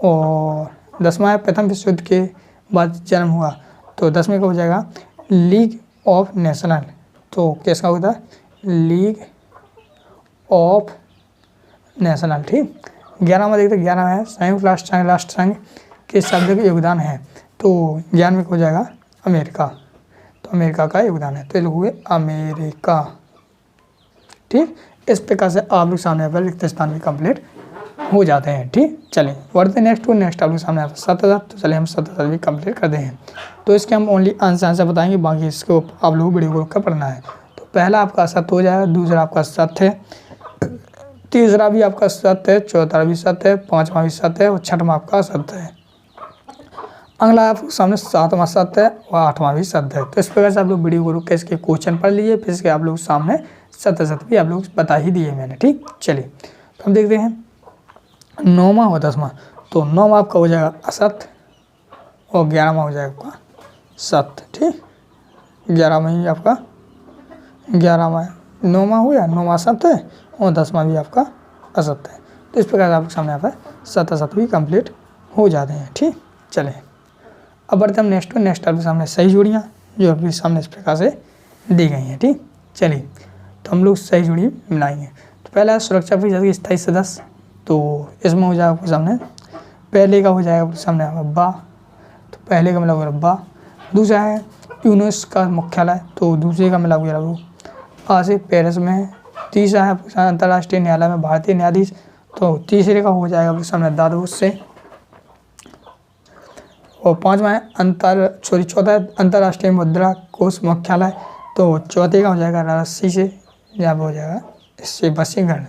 और 10वां है प्रथम विश्व युद्ध के बाद जन्म हुआ, तो 10वें का हो जाएगा लीग ऑफ नेशनल, तो किसका होता है? लीग ऑफ नेशनल, ठीक। 11वां देखते हैं। 11वां है संयुक्त राष्ट्र संघ के सर्वाधिक योगदान है, तो 11वें का हो जाएगा अमेरिका, तो अमेरिका का योगदान है, तो ये लोग हुए अमेरिका, ठीक। इस प्रकार से आप लोग सामने पर रिक्त स्थान भी कंप्लीट हो जाते हैं, ठीक। चलिए बढ़ते नेक्स्ट आप लोग सामने 7000, तो चलिए हम 7000 भी कंप्लीट कर दें हैं। तो इसके हम ओनली आंसर बताएंगे, बाकी इसको आप लोग वीडियो को रोक पढ़ना है। तो पहला आपका सत्य हो जाएगा, दूसरा आपका सत्य है, तीसरा भी आपका सत्य है, चौथा भी सत्य है, पाँचवा भी सत्य है और छठवां आपका सत्य है। अगला आपके सामने 7वां सत्य है और 8वां भी सत्य है। तो इस प्रकार से आप लोग वीडियो को रोक के इसके क्वेश्चन पढ़ लीजिए, फिर इसके आप लोग सामने सत्य भी आप लोग बता ही दिए मैंने, ठीक। चलिए तो हम देखते हैं 9वां और 10वां। तो 9वां आपका हो जाएगा असत्य और 11वां हो जाएगा आपका सत्य, ठीक। 11वां ही आपका 11वां है, 9वां हो गया, 9वां असत्य है और 10वां भी आपका असत्य है। तो इस प्रकार आपके सामने यहाँ पर सत्य असत्य भी कंप्लीट हो जाते हैं। ठीक, चलें अब बढ़ते हम नेक्स्ट आपके सामने सही जोड़ियाँ जो आपके सामने इस प्रकार से दी गई हैं। ठीक, चलिए तो हम लोग सही जोड़ी बनाएंगे। तो पहला है सुरक्षा परिषद के स्थायी सदस्य, तो इसमें हो जाएगा आपके सामने पहले का हो जाएगा आपके सामने बा, तो पहले का मतलब रब्बा। दूसरा है यूनेस्को का मुख्यालय, तो दूसरे का मतलब वो आ से पेरिस में है। तीसरा है आपके सामने अंतर्राष्ट्रीय न्यायालय में भारतीय न्यायाधीश, तो तीसरे का हो जाएगा आपके सामने दादोस से। और पाँचवा है चौथा है अंतर्राष्ट्रीय मुद्रा कोष मुख्यालय, तो चौथे का हो जाएगा रांची से, यहाँ पर हो जाएगा इससे वॉशिंगटन।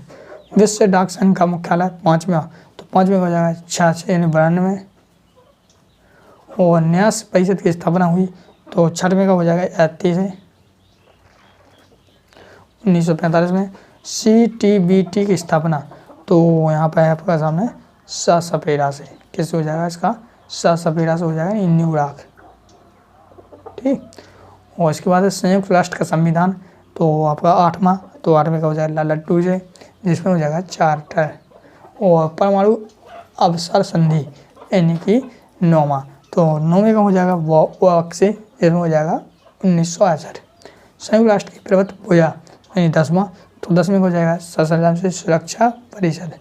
विश्व डाक संघ का मुख्यालय पाँचवा, तो पाँचवें का हो जाएगा 96 और न्यास परिषद की स्थापना हुई, तो छठवें का हो जाएगा 31 है 1945 में। CTBT की स्थापना, तो यहाँ पर है आपका सामने सपेरा से, किससे हो जाएगा इसका सपेरा से हो जाएगा न्यूयॉर्क। ठीक, और इसके बाद संयुक्त राष्ट्र का संविधान, तो आपका 8वां, तो 8वें का हो जाएगा लट्टू से, जिसमें हो जाएगा चार्टर। और परमाणु अवसर संधि यानी कि 9वां, तो 9वें का हो जाएगा वॉक से, जिसमें हो जाएगा 1961। संयुक्त राष्ट्र की प्रभुत्व पूजा यानी 10वां, तो 10वें का हो जाएगा सर्वसम्मति सुरक्षा परिषद।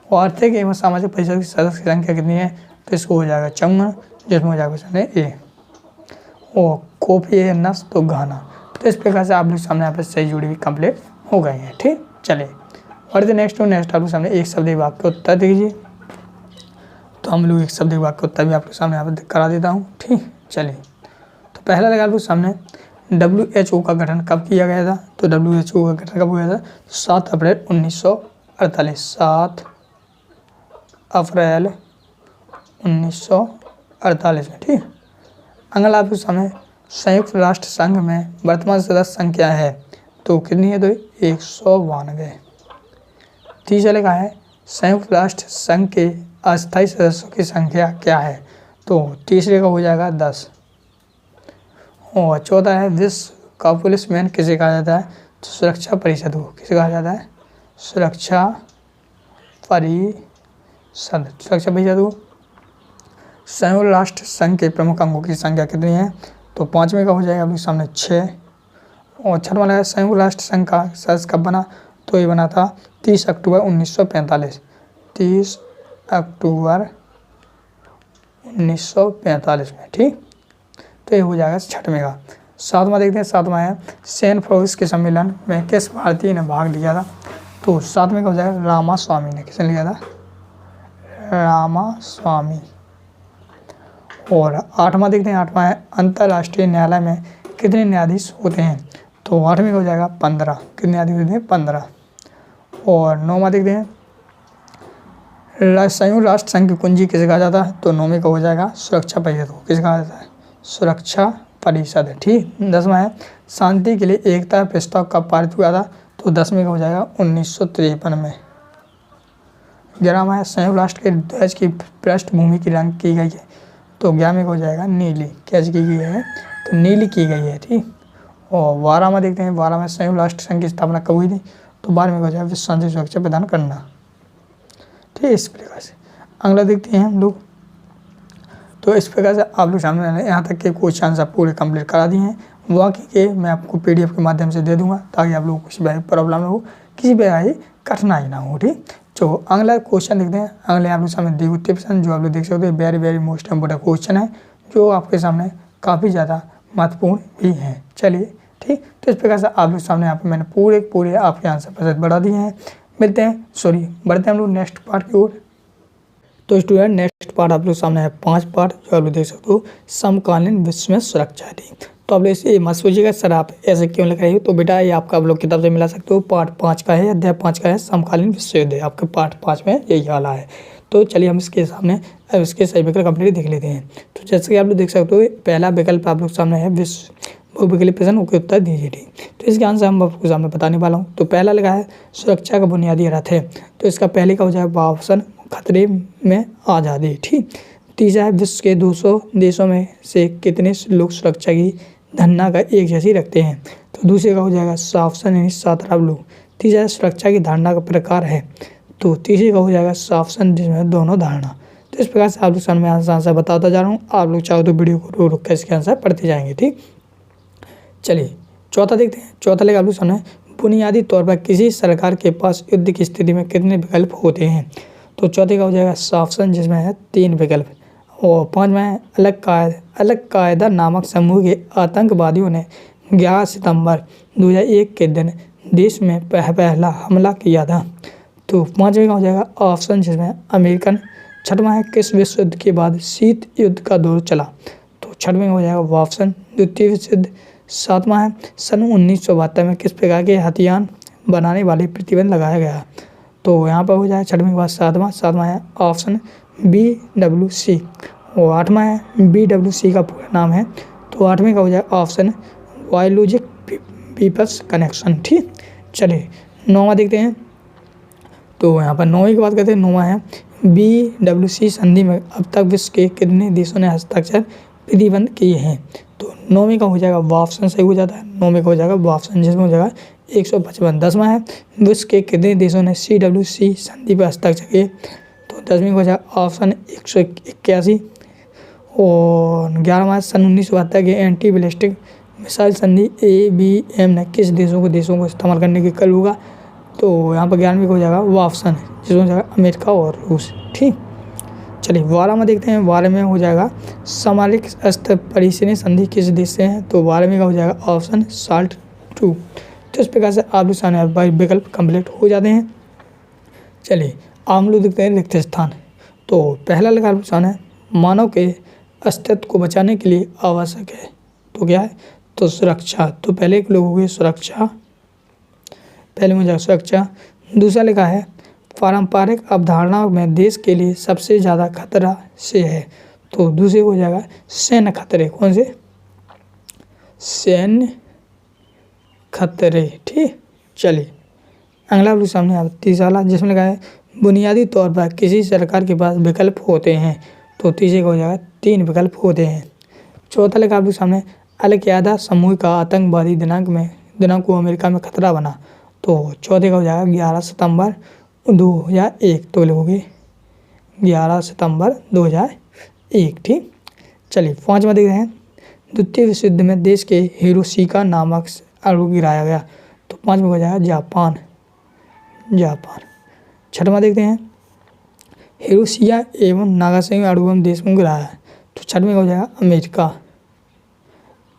और आर्थिक एवं सामाजिक परिषद की सदस्य की संख्या कितनी है, तो इसको हो जाएगा 54, जिसमें हो जाएगा ए। और कोफी नस, तो घाना। तो इस प्रकार से आप लोग सामने यहाँ पर सही जुड़ी हुई कंप्लीट हो गए हैं। ठीक, चलिए और नेक्स्ट आप लोग सामने एक शब्द एक वाक्य उत्तर दीजिए। तो हम लोग एक शब्द एक वाक्य उत्तर भी आप लोग सामने यहाँ पर करा देता हूँ। ठीक, चलिए तो पहला लगा लोग सामने WHO का गठन कब किया गया था, तो WHO का गठन कब हुआ था, 7 अप्रैल 1948, 7 अप्रैल 1948 में। ठीक, अगला आपके सामने संयुक्त राष्ट्र संघ में वर्तमान सदस्य संख्या है, तो कितनी है, तो 192। तीसरा लिखा है संयुक्त राष्ट्र संघ के अस्थायी सदस्यों की संख्या क्या है, तो तीसरे का हो जाएगा 10। और चौथा है विश्व का पुलिसमैन किसे कहा जाता है, तो सुरक्षा परिषद को किसे कहा जाता है, सुरक्षा परिषद को। संयुक्त राष्ट्र संघ के प्रमुख अंगों की संख्या कितनी है, तो 5वें का हो जाएगा आपके सामने 6। और छठवां है संयुक्त राष्ट्र संघ का सदस्य कब बना, तो ये बना था 30 अक्टूबर 1945, 30 अक्टूबर 1945 में। ठीक, तो ये हो जाएगा 6वें का। 7वां देखते हैं, 7वां है सैन फ्रांसिस्को के सम्मेलन में किस भारतीय ने भाग लिया था, तो 7वें का हो जाएगा रामास्वामी ने, किसने लिया था, रामास्वामी। और 8वां देखते हैं, 8वां है अंतर्राष्ट्रीय न्यायालय में कितने न्यायाधीश होते हैं, तो 8वें का हो जाएगा 15, कितने न्यायाधीश होते हैं, 15। और 9वां देखते हैं संयुक्त राष्ट्र संघ की कुंजी किसे कहा जाता है, तो 9वें का हो जाएगा सुरक्षा परिषद को, किसे कहा जाता है, सुरक्षा परिषद। ठीक, 10वां है शांति के लिए एकता प्रस्ताव कब पारित हुआ था, तो 10वें का हो जाएगा 1953 में। 11वां है संयुक्त राष्ट्र के ध्वज की पृष्ठभूमि की रंग की गई है, तो 11वें का हो जाएगा नीली, कैसे की गई है, तो नीली की गई है। ठीक, और 12वां देखते हैं, 12वां संयुक्त राष्ट्र संघ की स्थापना कब हुई थी, तो 12वें का हो जाएगा विश्व शांति सुरक्षा प्रदान करना। ठीक, इस प्रकार से अगला देखते हैं हम लोग। तो इस प्रकार से आप लोग सामने यहाँ तक के क्वेश्चन आंसर पूरे कंप्लीट करा दिए हैं। बाकी के मैं आपको PDF के माध्यम से दे दूंगा, ताकि आप लोगों को किसी भी प्रॉब्लम ना हो, किसी भी कठिनाई ना हो। ठीक, तो अगला क्वेश्चन देखते हैं। अगले आप लोग सामने द्वितीय प्रश्न, जो आप लोग देख सकते हैं वेरी मोस्ट इम्पोर्टेंट क्वेश्चन है, जो आपके सामने काफ़ी ज़्यादा महत्वपूर्ण भी है। चलिए ठीक, तो इस प्रकार से आप लोग सामने यहाँ पे मैंने पूरे आपके आंसर प्रतिशत बढ़ा दिए हैं। बढ़ते हैं हम लोग नेक्स्ट पार्ट की ओर। तो स्टूडेंट नेक्स्ट पार्ट आप लोग सामने है 5 पार्ट, जो आप लोग देख सकते हो समकालीन विश्व में सुरक्षा। ठीक, तो आप लोग इसे मत सोचिएगा सर आप ऐसे क्यों लिख रहे हो, तो बेटा ये आपका आप लोग किताब से मिला सकते हो, पार्ट 5 का है, अध्याय 5 का है समकालीन विश्व युद्ध, आपके पार्ट 5 में यही वाला है। तो चलिए हम इसके सामने अब इसके सही विकल्प कंप्लीट देख लेते हैं। तो जैसे कि आप लोग देख सकते हो, पहला विकल्प आप लोग सामने है विश्व बहुविकल्पीय प्रश्न के उत्तर दीजिए। ठीक, तो इसके आंसर हम आपको सामने बताने वाला हूँ। तो पहला लगा है सुरक्षा का बुनियादी अर्थ है, तो इसका पहले का हो जाएगा वापसन खतरे में आज़ादी। ठीक, तीसरा है विश्व के 200 देशों में से कितने लोग सुरक्षा की धन्ना का एक जैसी रखते हैं। तो दूसरे का हो जाएगा ऑप्शन यानी 7 ब्लू। तीसरा सुरक्षा की धारणा का प्रकार है, तो तीसरे का हो जाएगा ऑप्शन जिसमें दोनों धारणा। तो इस प्रकार से आप लोग सामने में आंसर बताता जा रहा हूँ, आप लोग चाहो तो वीडियो को रोक कर इसके आंसर पढ़ते जाएंगे। ठीक, चलिए चौथा देखते हैं। चौथा लेकर आप लोग सामने, बुनियादी तौर पर किसी सरकार के पास युद्ध की स्थिति में कितने विकल्प होते हैं। तो चौथे का हो जाएगा ऑप्शन जिसमें है 3 विकल्प। और 5वां है अलग कायदा नामक समूह के आतंकवादियों ने 11 सितंबर 2001 के दिन देश में पहला हमला किया था। तो 5वें का हो जाएगा ऑप्शन जिसमें अमेरिकन। 6वां है किस विश्व युद्ध के बाद शीत युद्ध का दौर चला। तो 6वें का हो जाएगा ऑप्शन द्वितीय विश्व युद्ध। 7वां है सन 1972 में किस प्रकार के हथियार बनाने वाले प्रतिबंध लगाया गया। तो यहाँ पर हो जाएगा 6वें के बाद 7वां है ऑप्शन BWC। और 8वां है BWC का पूरा नाम है। तो 8वें का हो जाएगा ऑप्शन बायोलॉजिक पीपल्स कनेक्शन। ठीक, चलिए 9वां देखते हैं। तो यहाँ पर 9वीं की बात करते हैं। 9वां है BWC संधि में अब तक विश्व के कितने देशों ने हस्ताक्षर प्रतिबंध किए हैं। तो 9वीं का हो जाएगा ऑप्शन सही हो जाता है। 9वीं का हो जाएगा ऑप्शन जिसमें हो जाएगा 155। 10वां है विश्व के कितने देशों ने CWC संधि पर हस्ताक्षर किए। तो 10वीं का हो जाएगा ऑप्शन 181। और 11वां है सन 1972 के एंटी बैलिस्टिक मिसाइल संधि ABM ने किस देशों को इस्तेमाल करने के कल होगा। तो यहाँ पर 11वीं को हो जाएगा वो ऑप्शन है जिसमें हो जाएगा अमेरिका और रूस। ठीक, चलिए 12वां देखते हैं। 12वें में हो जाएगा सामरिक अस्त्र परिसीमन संधि किस देश से है। तो 12वें का हो जाएगा ऑप्शन SALT II। तो इस प्रकार से आप लोग सामने विकल्प कंप्लीट हो जाते हैं। चलिए हम लोग देखते हैं रिक्त स्थान। तो पहला लगा सामने मानव के अस्तित्व को बचाने के लिए आवश्यक है। तो क्या है, तो सुरक्षा। तो पहले एक लोग हो गए सुरक्षा, पहले में जाएगा सुरक्षा। दूसरा लिखा है पारंपरिक अवधारणा में देश के लिए सबसे ज़्यादा खतरा से है। तो दूसरे को हो जाएगा सैन्य खतरे। कौन से, सैन्य खतरे। ठीक, चलिए अगला आप लोग सामने आता तीसरा जिसमें लिखा है बुनियादी तौर पर किसी सरकार के पास विकल्प होते हैं। तो तीसरे का हो जाएगा 3 विकल्प होते हैं। चौथा लिखा आप लोग सामने अल-कायदा समूह का आतंकवादी दिनांक को अमेरिका में खतरा बना। तो चौथे का हो जाएगा 11 सितंबर 2001। तो लिखोगे 11 सितंबर 2001। ठीक, चलिए 5वां देख रहे हैं। द्वितीय विश्व युद्ध में देश के हिरोशिमा नामक अणु गिराया गया। तो 5वां हो जाएगा जापान। 6वां देखते हैं हिरोशिमा एवं नागासाकी अणु बम देश में गिराया है। तो 6वें का हो जाएगा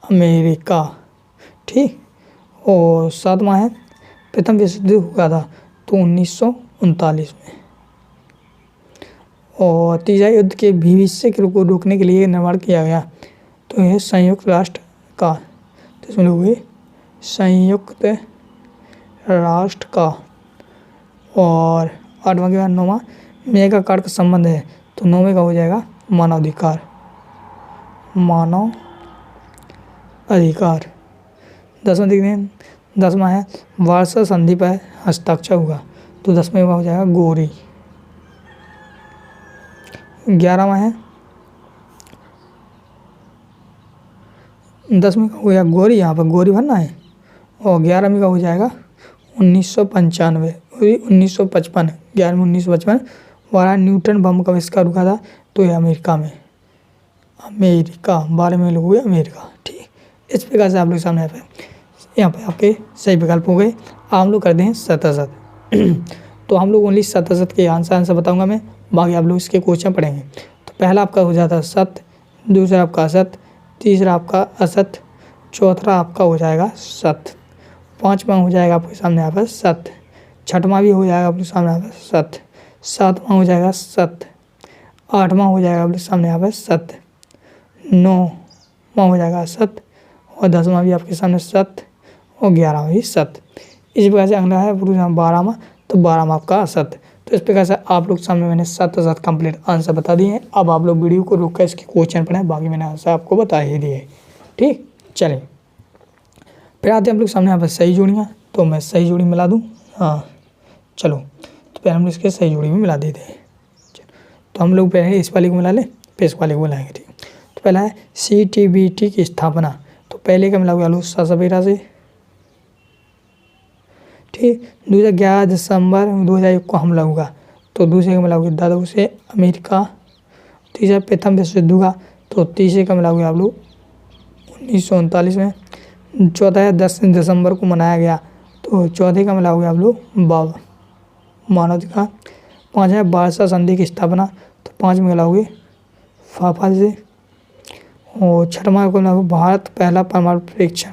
अमेरिका। ठीक, और 7वां है प्रथम विश्व युद्ध हुआ था तो 1939 में। और तीसरा युद्ध के भविष्य को रोकने के लिए निर्माण किया गया। तो यह संयुक्त राष्ट्र का। तो इसमें लोग संयुक्त राष्ट्र का। और 8वां के बाद 9वां मेगा कार्ड का संबंध है। तो 9वें का हो जाएगा मानवाधिकार। 10वां देखते हैं। 10वां है वार्सा संधि पर हस्ताक्षर हुआ। तो 10वें का हो जाएगा गोरी। 11वां है 10वीं का हो गया गोरी, यहाँ पर गोरी भरना है। और 11वीं का हो जाएगा 1955 1955 11वीं 1955 वाला न्यूटन बम का आविष्कार हुआ था। तो ये अमेरिका में 12 में लोग हुए अमेरिका। ठीक, इस प्रकार से आप लोग सामने यहाँ पे आपके सही विकल्प हो गए। हम लोग करते हैं शत। तो हम लोग ओनली शत के आंसर बताऊंगा मैं, बाकी आप लोग इसके क्वेश्चन पढ़ेंगे। तो पहला आपका हो जाता है सत, दूसरा आपका असत, तीसरा आपका असत, चौथा आपका हो जाएगा सत, 5वां हो जाएगा आपके सामने यहाँ पर सत, 6वां भी हो जाएगा आपके सामने यहाँ पर सत, 7वां हो जाएगा सत, 8वां हो जाएगा आपके सामने यहाँ पर सत, 9वां हो जाएगा सत, और 10वां भी आपके सामने सत, और 11वां भी सत। इसी प्रकार से अगला है 12वां, तो 12वां आपका असत। तो इस प्रकार से आप लोग सामने मैंने 7 कंप्लीट आंसर बता दिए हैं। अब आप लोग वीडियो को रोक कर इसके क्वेश्चन पढ़ें, बाकी मैंने आंसर आपको बता ही दिए। ठीक, चलिए फिर आते हैं आप लोग सामने यहाँ पर सही जोड़ियाँ। तो मैं सही जोड़ी मिला दूँ, हाँ चलो, तो पहले हम लोग इसके सही जोड़ी में मिला देते हैं। तो हम लोग पहले इस वाले को मिला लें, फिर इस वाले को मिलाएंगे। ठीक, तो पहला है CTBT की स्थापना। तो पहले का मिलाओगे आप लोग सपेरा से, ठीक। दूसरा 11 दिसंबर 2001 को हमला हुआ, तो दूसरे का मिलाओगे दादू से अमेरिका। तीसरा प्रथम विश्व युद्ध हुआ, तो तीसरे का मिलाओगे आप लोग 1939 में। चौथा है 10 दिसंबर को मनाया गया, तो चौथे का मिलाओगे आप लोग बाबा मानवाधिकार। पाँच है वार्सा संधि की स्थापना, तो 5 में मिलाओगे फाफा से। और छठवां को मिलाओगे भारत पहला परमाणु परीक्षण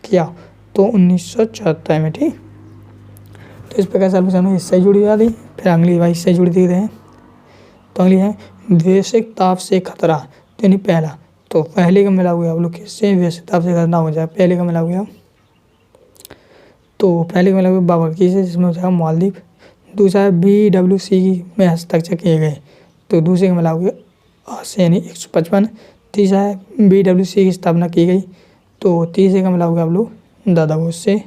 किया, तो 1974 में, ठीक। तो इस प्रकार से आपके सामने इससे जुड़ी जाती। फिर अगली बार इससे जुड़ी देखते हैं। तो अगली है वैश्विक ताप से खतरा, तो यानी पहला, तो पहले का मिलाओगे आप लोग किससे, वैश्विक ताप से खतरा हो जाए, पहले का मिलाओगे आप, तो पहले का मिलाओगे बाबरकी से, जिसमें हो जाएगा मालदीव। दूसरा है BWC में हस्ताक्षर किए गए, तो दूसरे का मिलाओगे से यानी 155। तीसरा है BWC की स्थापना की गई, तो तीसरे का मिलाओगे आप लोग दादा बोस से।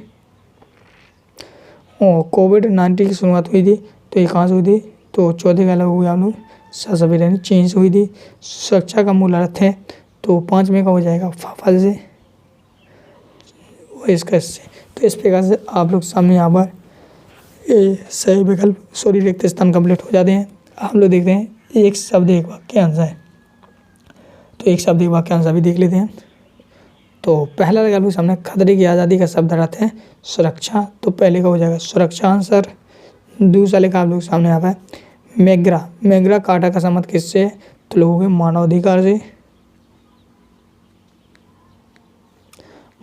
और कोविड-19 की शुरुआत हुई थी, तो ये कहाँ से हुई थी, तो चौथे का मिलाओगे आप लोग सवेरे यानी चीन से हुई थी। सुरक्षा का मूल अर्थ है, तो 5वें का हो जाएगा फाफा से, और इसका इससे। तो इस प्रकार से आप लोग सामने यहाँ पर सही विकल्प रिक्त स्थान कंप्लीट हो जाते हैं। हम लोग देखते हैं एक शब्द एक वाक्य आंसर है, तो एक शब्द एक वाक्य आंसर भी देख लेते हैं। तो पहला लगा लोग सामने खतरे की आज़ादी का शब्द अर्थ है सुरक्षा, तो पहले का हो जाएगा सुरक्षा आंसर। दूसरा लिखा आप लोग सामने यहाँ पर मैग्रा काटा का संबंध किससे, तो लोगों के मानवाधिकार से,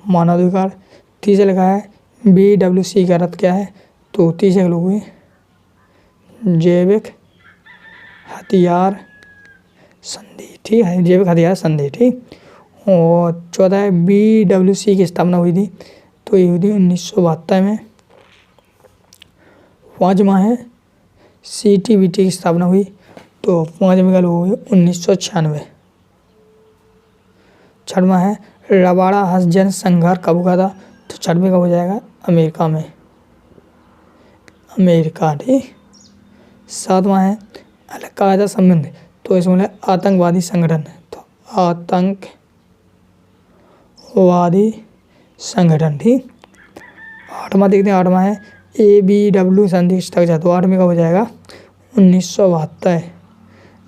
मानवाधिकार। तीसरा लिखा है BWC का अर्थ क्या है, तो तीसरे लोगों के जैविक हथियार संधि, ठीक है, जैविक हथियार संधि, ठीक। और चौथा है BWC की स्थापना हुई थी, तो ये हुई थी 1972 में। पाँचवा है CTBT की स्थापना हुई, तो 5वें का लोग 1996। छठवां है रबाड़ा हसजन संघर्ष कब हुआ था, तो 6वें का हो जाएगा अमेरिका में, अमेरिका, ठीक। 7वां है अलकायदा संबंध, तो इसमें आतंकवादी संगठन, तो आतंकवादी संगठन, ठीक। 8वां देखते हैं, 8वां है ABW संधि स्ट्रक्चर, तो 8वें का हो जाएगा 1972।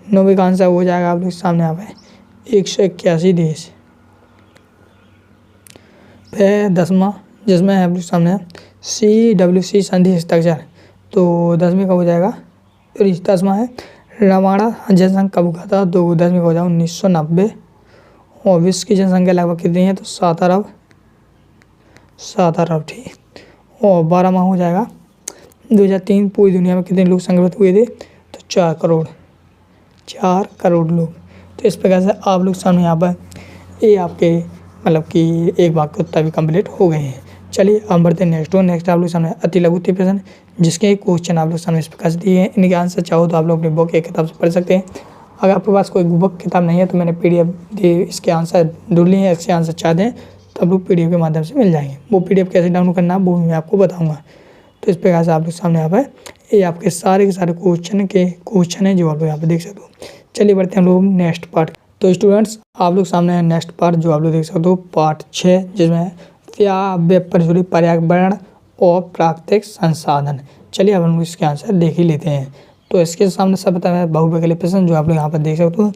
9वें का आंसर हो जाएगा आप लोग सामने यहाँ पे 181 देश। फिर 10वां जिसमें आप लोग सामने CWC संधि स्ट्रक्चर, तो 10वें का हो जाएगा। 10वां है रवाड़ा जनसंघ कब हुआ था, तो 10वें का हो जाएगा 1990। और विश्व की जनसंख्या लगभग कितनी है, तो 7 अरब, ठीक। और 12वां हो जाएगा 2003 पूरी दुनिया में कितने लोग संक्रमित हुए थे, तो 4 करोड़ लोग। तो इस प्रकार से आप लोग सामने यहाँ पर ये आपके मतलब कि एक वाक्य उत्तर भी कंप्लीट हो गए हैं। चलिए हम बढ़ते हैं नेक्स्ट आप लोग सामने अति लघु प्रश्न, जिसके क्वेश्चन आप लोग सामने इस प्रकार से दिए हैं। इनके आंसर चाहो तो आप लोग अपनी बुक या किताब से पढ़ सकते हैं। अगर आपके पास कोई बुक किताब नहीं है तो मैंने PDF दी, इसके आंसर ढूंढ लिए हैं। इसके आंसर चाहते हैं तो आप लोग PDF के माध्यम से मिल जाएंगे। वो PDF कैसे डाउनलोड करना है वो मैं आपको बताऊँगा। तो इस प्रकार से आप लोग सामने यहाँ पर ये आपके सारे के सारे क्वेश्चन है जो आप लोग यहाँ पर देख सकते हो। चलिए बढ़ते हैं हम लोग नेक्स्ट पार्ट। तो स्टूडेंट्स आप लोग सामने है नेक्स्ट पार्ट जो आप लोग देख सकते हो पार्ट 6, जिसमें पर्यावरण और प्राकृतिक संसाधन। चलिए अब हम लोग इसके आंसर देख ही लेते हैं। तो इसके सामने सब बता है बहुविकल्प प्रश्न जो आप लोग यहाँ पर देख सकते हो।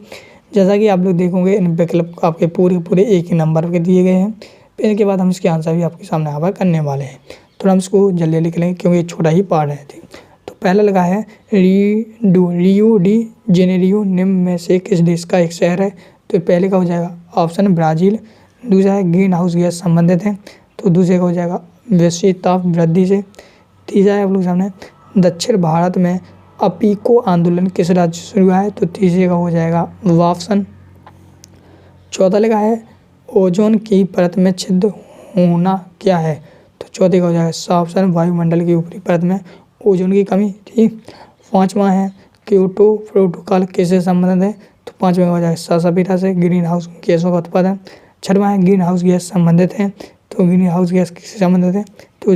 जैसा कि आप लोग देखोगे इन विकल्प आपके पूरे एक ही नंबर के दिए गए हैं। फिर इनके बाद हम इसके आंसर भी आपके सामने यहाँ पर करने वाले हैं। तो हम इसको जल्दी लिख लेंगे क्योंकि ये छोटा ही पार्ट है, ठीक। तो पहला लगा है रियो डी जेनेरियो निम्न में से किस देश का एक शहर है, तो पहले का हो जाएगा ऑप्शन ब्राज़ील। दूसरा है ग्रीन हाउस गैस संबंधित है, तो दूसरे का हो जाएगा वैश्विक ताप वृद्धि से। तीसरा है आप लोग सामने दक्षिण भारत में अपीको आंदोलन किस राज्य से शुरू हुआ है, तो तीसरे का हो जाएगा वापसन। चौथा लगा है ओजोन की परत में छिद्र होना क्या है, तो चौथे का हो जाएगा ऑप्शन वायुमंडल की ऊपरी परत में ओजोन की कमी, ठीक। 5वां है क्योटो प्रोटोकॉल किससे संबंधित है, तो 5वें का हो जाएगा सभ्यता से ग्रीन हाउस गैसों का उत्पादन। 6वां है ग्रीन हाउस गैस संबंधित है, तो ग्रीन हाउस गैस किससे संबंधित है, तो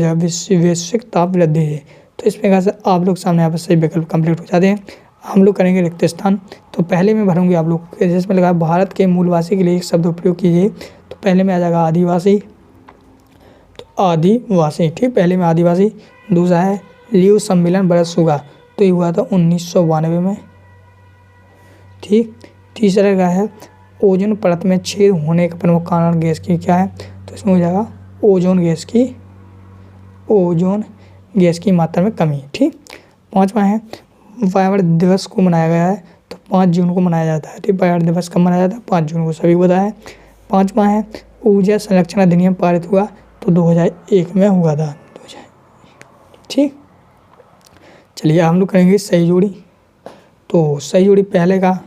वैश्विक ताप वृद्धि है। तो इस प्रकार से आप लोग सामने यहाँ पर सही विकल्प कंप्लीट हो जाते हैं। हम लोग करेंगे रिक्त स्थान। तो पहले में भरूंगी आप लोग जिसमें लगा भारत के मूलवासी के लिए एक शब्द उपयोग कीजिए, तो पहले में आ जाएगा आदिवासी, तो आदिवासी, ठीक, पहले में आदिवासी। दूसरा है लियो सम्मेलन बरस हुआ, तो ये हुआ था 1992 में, ठीक। तीसरा क्या है ओजोन परत में छेद होने का प्रमुख कारण गैस की क्या है, तो इसमें हो जाएगा ओजोन गैस की मात्रा में कमी, ठीक। पाँचवा है पर्यावरण दिवस को मनाया गया है, तो 5 जून को मनाया जाता है, ठीक। पर्यावरण दिवस कब मनाया जाता है, 5 जून को, सभी को पता है। पाँचवा है ऊर्जा संरक्षण अधिनियम पारित हुआ, तो 2001 में हुआ था, 2000, ठीक। चलिए हम लोग करेंगे सही जोड़ी। तो सही जोड़ी पहले का,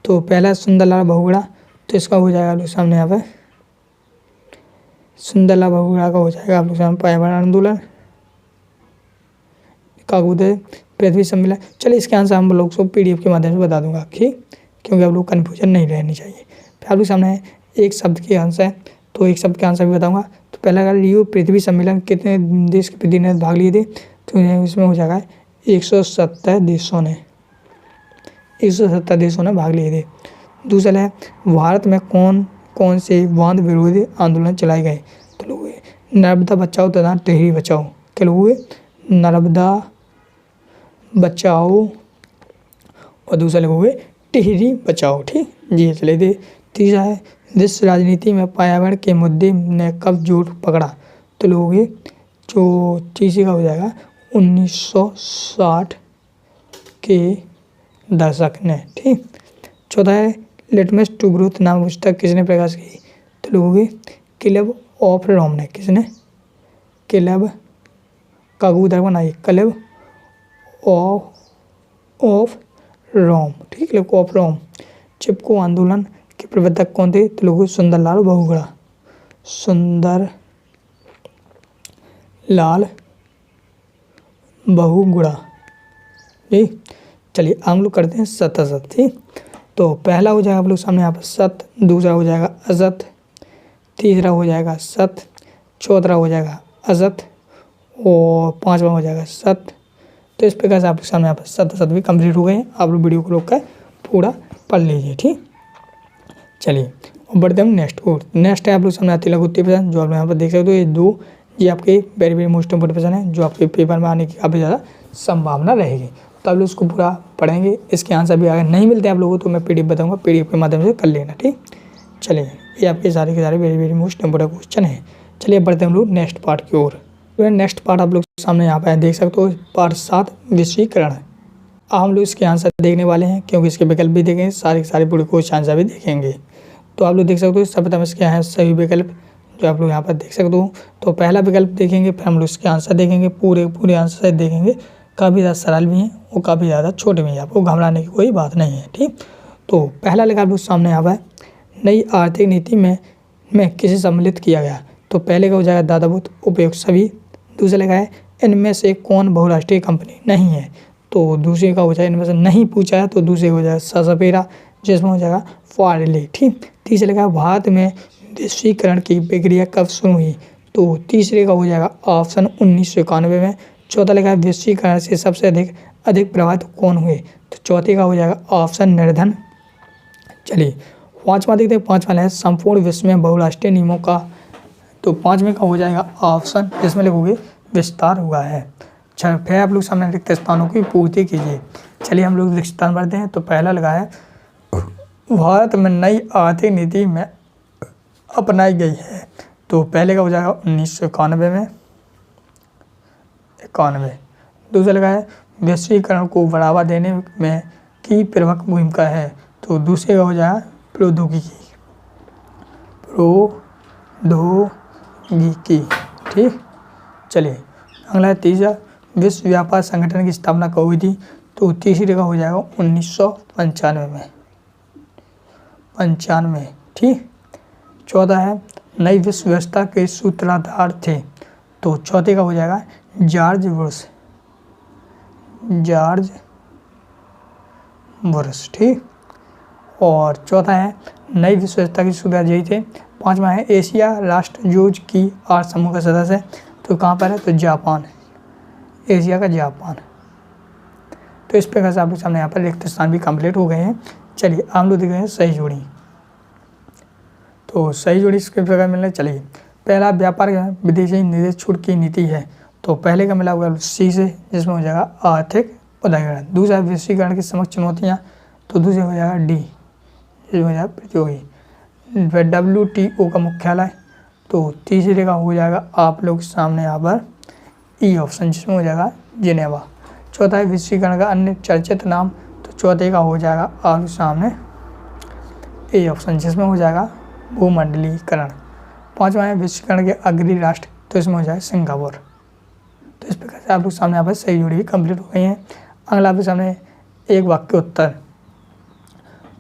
तो पहला सुंदरलाल बहुगुणा, तो इसका हो जाएगा आप लोग सामने यहाँ पे सुंदरलाल बहुगुणा का हो जाएगा आप लोग सामने पर्यावरण आंदोलन, काकूदे पृथ्वी सम्मेलन। चलिए इसके आंसर हम लोग को PDF के माध्यम से बता दूंगा, ठीक, क्योंकि आप लोग कन्फ्यूजन नहीं रहनी चाहिए। फिर आप लोग सामने है एक शब्द के आंसर, तो एक शब्द के आंसर भी बताऊंगा। तो पहला लियो पृथ्वी सम्मेलन कितने देश के प्रतिनिधि भाग लिए थे, तो इसमें हो जाएगा 170 देशों ने 170 देशों ने भाग लिए थे। दूसरा है भारत में कौन कौन से बांध विरोधी आंदोलन चलाए गए, तो लोग हुए नर्मदा बचाओ तथा टिहरी बचाओ, क्या लोग हुए नर्मदा बचाओ और दूसरा लोग हुए टिहरी बचाओ, ठीक जी। चले थे। तीसरा है विश्व राजनीति में पर्यावरण के मुद्दे ने कब जोर पकड़ा, तो लोग जो तीसरे का हो जाएगा 1960 के दशक ने, ठीक। चौथा है लिटमस टू ग्रोथ नाम पुस्तक किसने प्रकाश की, तो लोग क्लब ऑफ रोम ने, किसने, क्लब का उदाहरण बनाइए, क्लब ऑफ रोम, ठीक, क्लब ऑफ रोम। चिपको आंदोलन के प्रवर्तक कौन थे, तो लोग सुंदरलाल बहुगुणा, सुंदरलाल बहुगुणा, ठीक। चलिए हम लोग करते हैं सत असत, ठीक। तो पहला हो जाएगा आप लोग सामने यहाँ पर सत, दूसरा हो जाएगा असत, तीसरा हो जाएगा सत, चौथा हो जाएगा असत और पांचवा हो जाएगा सत। तो इस प्रकार से आप लोग सामने यहाँ पर सत असत भी कंप्लीट हो गए हैं। आप लोग वीडियो को रोक कर पूरा पढ़ लीजिए, ठीक। चलिए और बढ़ते हम नेक्स्ट को। नेक्स्ट है आप लोग सामने आती लघु उत्तरीय प्रश्न, जो आप लोग यहाँ पर देख सकते हो। ये दो ये आपके वेरी वेरी मोस्ट इंपोर्टेंट प्रश्न है, जो आपके पेपर में आने की काफ़ी ज़्यादा संभावना रहेगी। तो आप लोग उसको पूरा पढ़ेंगे। इसके आंसर भी अगर नहीं मिलते आप लोगों को तो मैं PDF बताऊंगा, PDF के माध्यम से कर लेना, ठीक। चलिए ये आपके सारे के सारे very very most important question है। चलिए बढ़ते हैं हम लोग नेक्स्ट पार्ट की ओर। तो नेक्स्ट पार्ट आप लोग सामने यहाँ पर देख सकते हो, पार्ट 7 विषयीकरण। हम लोग इसके आंसर देखने वाले हैं, क्योंकि इसके विकल्प भी देखेंगे, सारे के सारे पूरे क्वेश्चन आंसर भी देखेंगे। तो आप लोग देख सकते हो सर्वप्रथम इसके हैं सही विकल्प, जो आप लोग यहाँ पर देख सकते हो। तो पहला विकल्प देखेंगे, फिर हम लोग इसके आंसर देखेंगे, पूरे आंसर देखेंगे। काफ़ी ज़्यादा सरल भी हैं और काफ़ी ज़्यादा छोटे भी हैं, आपको घबराने की कोई बात नहीं है, ठीक। तो पहला लिखा आप लोग सामने यहाँ पर नई आर्थिक नीति में किसे सम्मिलित किया गया, तो पहले का हो जाएगा दादाबुत उपयुक्त सभी। दूसरा लिखा है इनमें से कौन बहुराष्ट्रीय कंपनी नहीं है, तो दूसरे का हो जाएगा इनमें से नहीं पूछा है, तो दूसरे का हो जाएगा सपेरा, जिसमें हो जाएगा फार्ले, ठीक। तीसरे लिखा है भारत में वैश्वीकरण की प्रक्रिया कब शुरू हुई, तो तीसरे का हो जाएगा ऑप्शन 1991 में। चौथा लिखा है वैश्वीकरण से सबसे अधिक प्रभावित कौन हुए, तो चौथे का हो जाएगा ऑप्शन निर्धन। चलिए पाँचवा देखते हैं। पाँचवा है संपूर्ण विश्व में बहुराष्ट्रीय नियमों का, तो पाँचवें का हो जाएगा ऑप्शन, इसमें लिखोगे विस्तार हुआ है। फिर आप लोग सामने रिक्त स्थानों की पूर्ति कीजिए। चलिए हम लोग रिक्त स्थान भरते हैं। तो पहला लगा है भारत में नई आर्थिक नीति में अपनाई गई है, तो पहले का हो जाएगा 1991 में 91। दूसरा लगा है वैश्वीकरण को बढ़ावा देने में की प्रमुख भूमिका है, तो दूसरे का हो जाएगा प्रौद्योगिकी, ठीक। चलिए अगला है तीसरा विश्व व्यापार संगठन की स्थापना कब हुई थी, तो तीसरे का हो जाएगा 1995 में 95, ठीक। चौथा है नई विश्व व्यवस्था के सूत्रधार थे, तो चौथे का हो जाएगा जॉर्ज बुश, ठीक। और चौथा है नई विश्व व्यवस्था के सूत्रधार यही थे। पांचवा है एशिया राष्ट्र जूझ की 8 समूह का सदस्य है, तो कहाँ पर है, तो जापान, एशिया का जापान। तो इस प्रकार से आप लोग सामने यहाँ पर रिक्त स्थान भी कंप्लीट हो गए हैं। चलिए हम लोग देख रहे हैं सही जोड़ी। तो तो सही जोड़ी इसके प्रकार मिलने चलिए। पहला व्यापार विदेशी निवेश छूट की नीति है, तो पहले का मिला हुआ सी से, जिसमें हो जाएगा आर्थिक उदारीकरण। दूसरा वैश्वीकरण की समक्ष चुनौतियाँ, तो दूसरे हो जाएगा डी, जिसमें हो जाएगा प्रतियोगी। WTO का मुख्यालय, तो तीसरे का हो जाएगा आप लोग सामने यहाँ पर ई ऑप्शन, जिसमें हो जाएगा जिनेवा। चौथा है वैश्वीकरण का अन्य चर्चित नाम, तो चौथे का हो जाएगा आप लोग सामने ए ऑप्शन, जिसमें हो जाएगा भूमंडलीकरण। पांचवा है वैश्वीकरण के अग्रणी राष्ट्र, तो इसमें हो जाएगा सिंगापुर। तो इस प्रकार से आप लोग सामने यहाँ पर सही जोड़ी कंप्लीट हो गई हैं। अगला आपके सामने एक वाक्य उत्तर,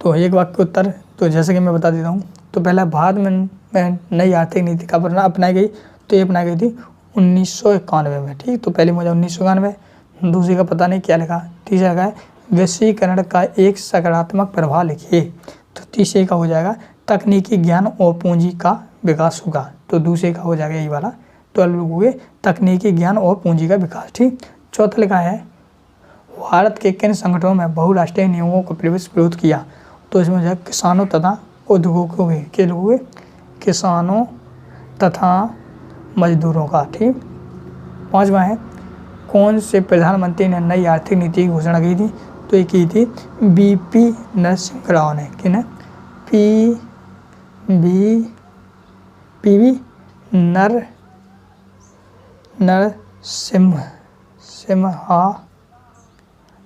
तो एक वाक्य उत्तर, तो जैसे कि मैं बता देता हूँ, तो पहला भारत में नई आर्थिक नीति का अपनाई गई, तो ये अपनाई गई थी 1991 में, ठीक। तो पहली मुझे 1991, दूसरी का पता नहीं क्या लिखा। तीसरा का है वैश्वीकरण का एक सकारात्मक प्रभाव लिखिए, तो तीसरे का हो जाएगा तकनीकी ज्ञान और पूंजी का विकास होगा, तो दूसरे का हो जाएगा यही वाला 12 हुए तकनीकी ज्ञान और पूंजी का विकास, ठीक। चौथा लिखा है भारत के किन संगठनों में बहुराष्ट्रीय नियमों का विरोध किया, तो इसमें हो जाएगा किसानों तथा उद्योगों के लोग, किसानों तथा मजदूरों का, ठीक। पांचवा है कौन से प्रधानमंत्री ने नई आर्थिक नीति की घोषणा की थी, तो ये की थी BP नरसिम्हा राव ने, किन PV नरसिम्हा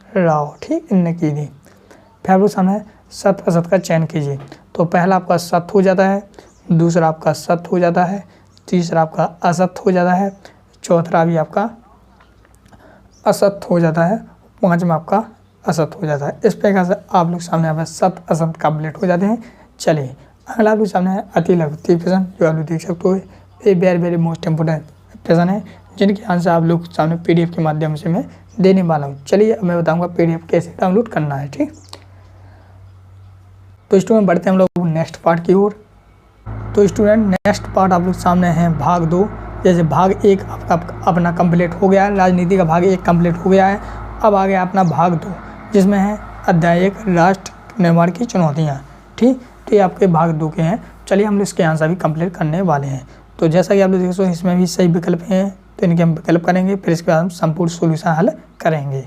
राव, ठीक, इनने की थी। फिर आप लोग सामने सत असत का चयन कीजिए, तो पहला आपका सत हो जाता है, दूसरा आपका सत हो जाता है, तीसरा आपका असत हो जाता है, चौथा भी आपका असत हो जाता है, पांचवा आपका असत हो जाता है। इस प्रकार से आप लोग सामने यहाँ पर सत असत कंप्लीट हो जाते हैं। चलिए अगला आप लोग सामने है अति लघुत्तरीय प्रश्न, जो आप लोग देख सकते हो ये वेरी मोस्ट इंपोर्टेंट प्रश्न है, जिनके आंसर आप लोग सामने PDF के माध्यम से मैं देने वाला हूँ। चलिए अब मैं बताऊँगा PDF कैसे डाउनलोड करना है, ठीक। तो स्टूडेंट बढ़ते हैं हम लोग नेक्स्ट पार्ट की ओर। तो स्टूडेंट नेक्स्ट पार्ट आप लोग सामने हैं भाग 2। जैसे भाग 1 आपका अपना कंप्लीट हो गया है, राजनीति का भाग 1 कंप्लीट हो गया है। अब आ गया अपना भाग 2, जिसमें है अध्याय 1 राष्ट्र निर्माण की चुनौतियाँ, ठीक। तो ये आपके भाग 2 के हैं। चलिए हम इसके आंसर भी कंप्लीट करने वाले हैं। तो जैसा कि आप लोग देख सकते हो इसमें भी सही विकल्प हैं, तो इनके हम विकल्प करेंगे, फिर इसके बाद हम संपूर्ण सोल्यूशन हल करेंगे।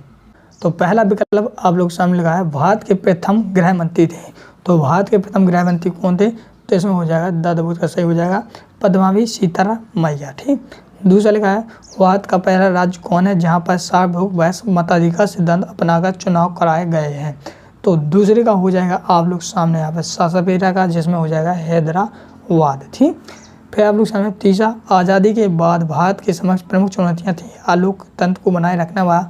तो पहला विकल्प आप लोग सामने लगा है भारत के प्रथम गृह मंत्री थे, तो भारत के प्रथम गृह मंत्री कौन थे, तो इसमें हो जाएगा दादाबूद का सही हो जाएगा पद्मावती सीतारामैया, ठीक। दूसरा लिखा है भारत का पहला राज्य कौन है जहां पर सार्वभौम वैश्विक मताधिकार सिद्धांत अपनाकर चुनाव कराए गए हैं, तो दूसरे का हो जाएगा आप लोग सामने यहाँ पर सासापेरा का, जिसमें हो जाएगा हैदराबाद, ठीक। फिर आप लोग सामने तीसरा आज़ादी के बाद भारत के समक्ष प्रमुख चुनौतियाँ थी लोकतंत्र को बनाए रखना व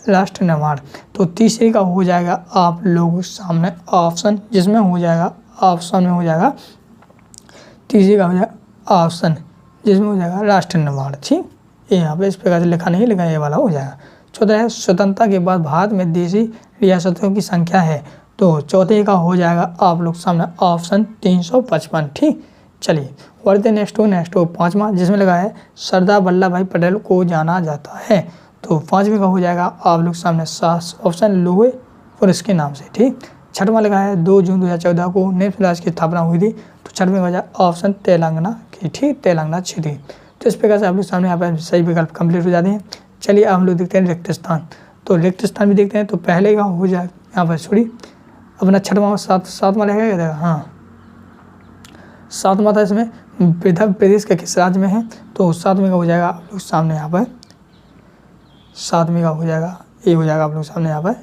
राष्ट्र निर्माण, तो तीसरे का हो जाएगा आप लोग सामने ऑप्शन, जिसमें हो जाएगा ऑप्शन में हो जाएगा तीसरे का हो जाएगा ऑप्शन, जिसमें हो जाएगा राष्ट्र निर्माण, ठीक। ये यहाँ पे इस प्रकार से लिखा नहीं, लिखा ये वाला हो जाएगा। चौथा है स्वतंत्रता के बाद भारत में देशी रियासतों की संख्या है, तो चौथे का हो जाएगा आप लोग सामने ऑप्शन 355, ठीक। चलिए बढ़ते नेक्स्ट हो पाँचवा, जिसमें लगा है सरदार वल्लभ भाई पटेल को जाना जाता है, तो पाँचवें का हो जाएगा आप लोग सामने ऑप्शन लोहे पुरुष के नाम से, ठीक। छठवां लगा है 2 जून 2014 को नेप्स राज्य की स्थापना हुई थी, तो छठवें का हो जाएगा ऑप्शन तेलंगाना की, ठीक, तेलंगाना क्षेत्र। तो इस प्रकार से आप लोग सामने यहाँ पर सही विकल्प कंप्लीट हो जाते हैं। चलिए अब हम लोग देखते हैं रिक्त स्थान, तो रिक्त स्थान भी देखते हैं। तो पहले का हो जाए यहाँ पर सॉरी अपना छठवां सातवां रहेगा, हाँ सातवां था, इसमें विदर्भ प्रदेश के किस राज्य में है, तो सातवें का हो जाएगा आप लोग सामने यहाँ पर सातवें का हो जाएगा ये हो जाएगा आप लोग सामने यहाँ पर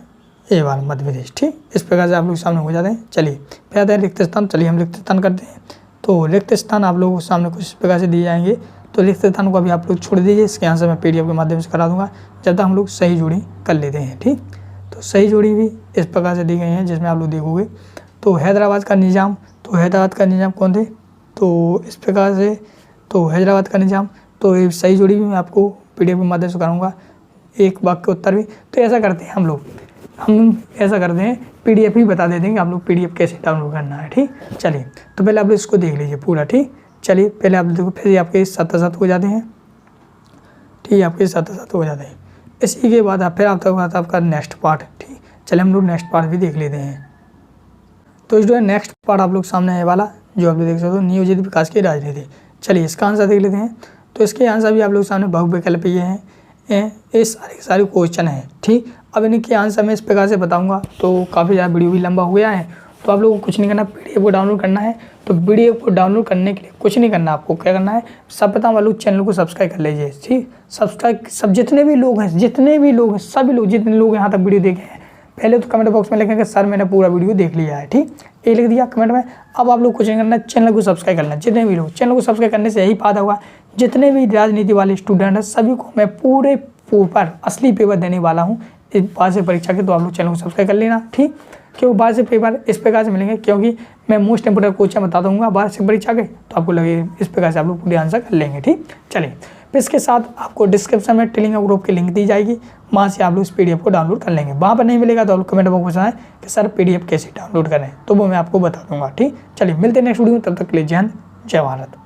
ए वाला मध्य प्रदेश, ठीक। इस प्रकार से आप लोग सामने हो जाते हैं। चलिए फिर आते हैं रिक्त स्थान, चलिए हम रिक्त स्थान करते हैं। तो रिक्त स्थान आप लोगों को सामने कुछ इस प्रकार से दिए जाएंगे, तो रिक्त स्थान को अभी आप लोग छोड़ दीजिए, इसके आंसर मैं PDF के माध्यम से करा दूंगा जब तक हम लोग सही जोड़ी कर लेते हैं, ठीक। तो सही जोड़ी भी इस प्रकार से दी गई हैं, जिसमें आप लोग देखोगे तो हैदराबाद का निज़ाम, तो हैदराबाद का निज़ाम कौन थे, तो इस प्रकार से तो हैदराबाद का निज़ाम, तो ये सही जोड़ी भी मैं आपको PDF के माध्यम से कराऊंगा, एक वाक्य उत्तर भी। तो ऐसा करते हैं हम ऐसा करते हैं PDF ही बता देते हैं कि आप लोग PDF कैसे डाउनलोड करना है, ठीक। चलिए तो पहले आप लोग इसको देख लीजिए पूरा, ठीक। चलिए पहले आप देखो, फिर आपके 7 हो जाते हैं, ठीक, आपके 7 हो जाते हैं। इसी के बाद फिर आपका नेक्स्ट पार्ट, ठीक। चलिए हम लोग नेक्स्ट पार्ट भी देख लेते हैं। तो जो है नेक्स्ट पार्ट आप लोग सामने है वाला, जो आप लोग देख सकते हो नियोजित विकास की राजनीति। चलिए इसका आंसर देख लेते हैं। तो इसके आंसर भी आप लोग सामने बहुविकल्प ये हैं, ये सारे क्वेश्चन हैं। ठीक, अब इनके आंसर मैं इस प्रकार से बताऊंगा तो काफ़ी ज़्यादा वीडियो भी लंबा हो गया है, तो आप लोगों को कुछ नहीं करना, पीडीएफ को डाउनलोड करना है। तो पीडीएफ को डाउनलोड करने के लिए कुछ नहीं करना, आपको क्या करना है, सब पता वालों चैनल को सब्सक्राइब कर लीजिए। ठीक, सब्सक्राइब सब जितने भी लोग हैं सभी लोग जितने लोग यहाँ तक वीडियो देखे हैं, पहले तो कमेंट बॉक्स में लिखेंगे सर मैंने पूरा वीडियो देख लिया है। ठीक, ये लिख दिया कमेंट में। अब आप लोग कुछ नहीं करना, चैनल को सब्सक्राइब करना। जितने भी लोग चैनल को सब्सक्राइब करने से यही फायदा होगा, जितने भी राजनीति वाले स्टूडेंट हैं सभी को मैं पूरे पेपर असली पेपर देने वाला हूँ इस वार्षिक परीक्षा के। तो आप लोग चैनल को सब्सक्राइब कर लेना। ठीक, क्योंकि वार्षिक पेपर इस प्रकार से मिलेंगे, क्योंकि मैं मोस्ट इंपोर्टेंट क्वेश्चन बता दूंगा वार्षिक परीक्षा के, तो आपको लगे इस प्रकार से आप लोग पूरे आंसर कर लेंगे। ठीक, चलिए फिर इसके साथ आपको डिस्क्रिप्शन में टेलीग्राम ग्रुप की लिंक दी जाएगी, वहाँ से आप लोग इस पीडीएफ को डाउनलोड कर लेंगे। वहाँ पर नहीं मिलेगा तो आप लोग कमेंट बॉक्स में बताएं कि सर पीडीएफ कैसे डाउनलोड करें, तो वो मैं आपको बता दूंगा। ठीक, चलिए मिलते हैं नेक्स्ट वीडियो में, तब तक के लिए जय हिंद जय भारत।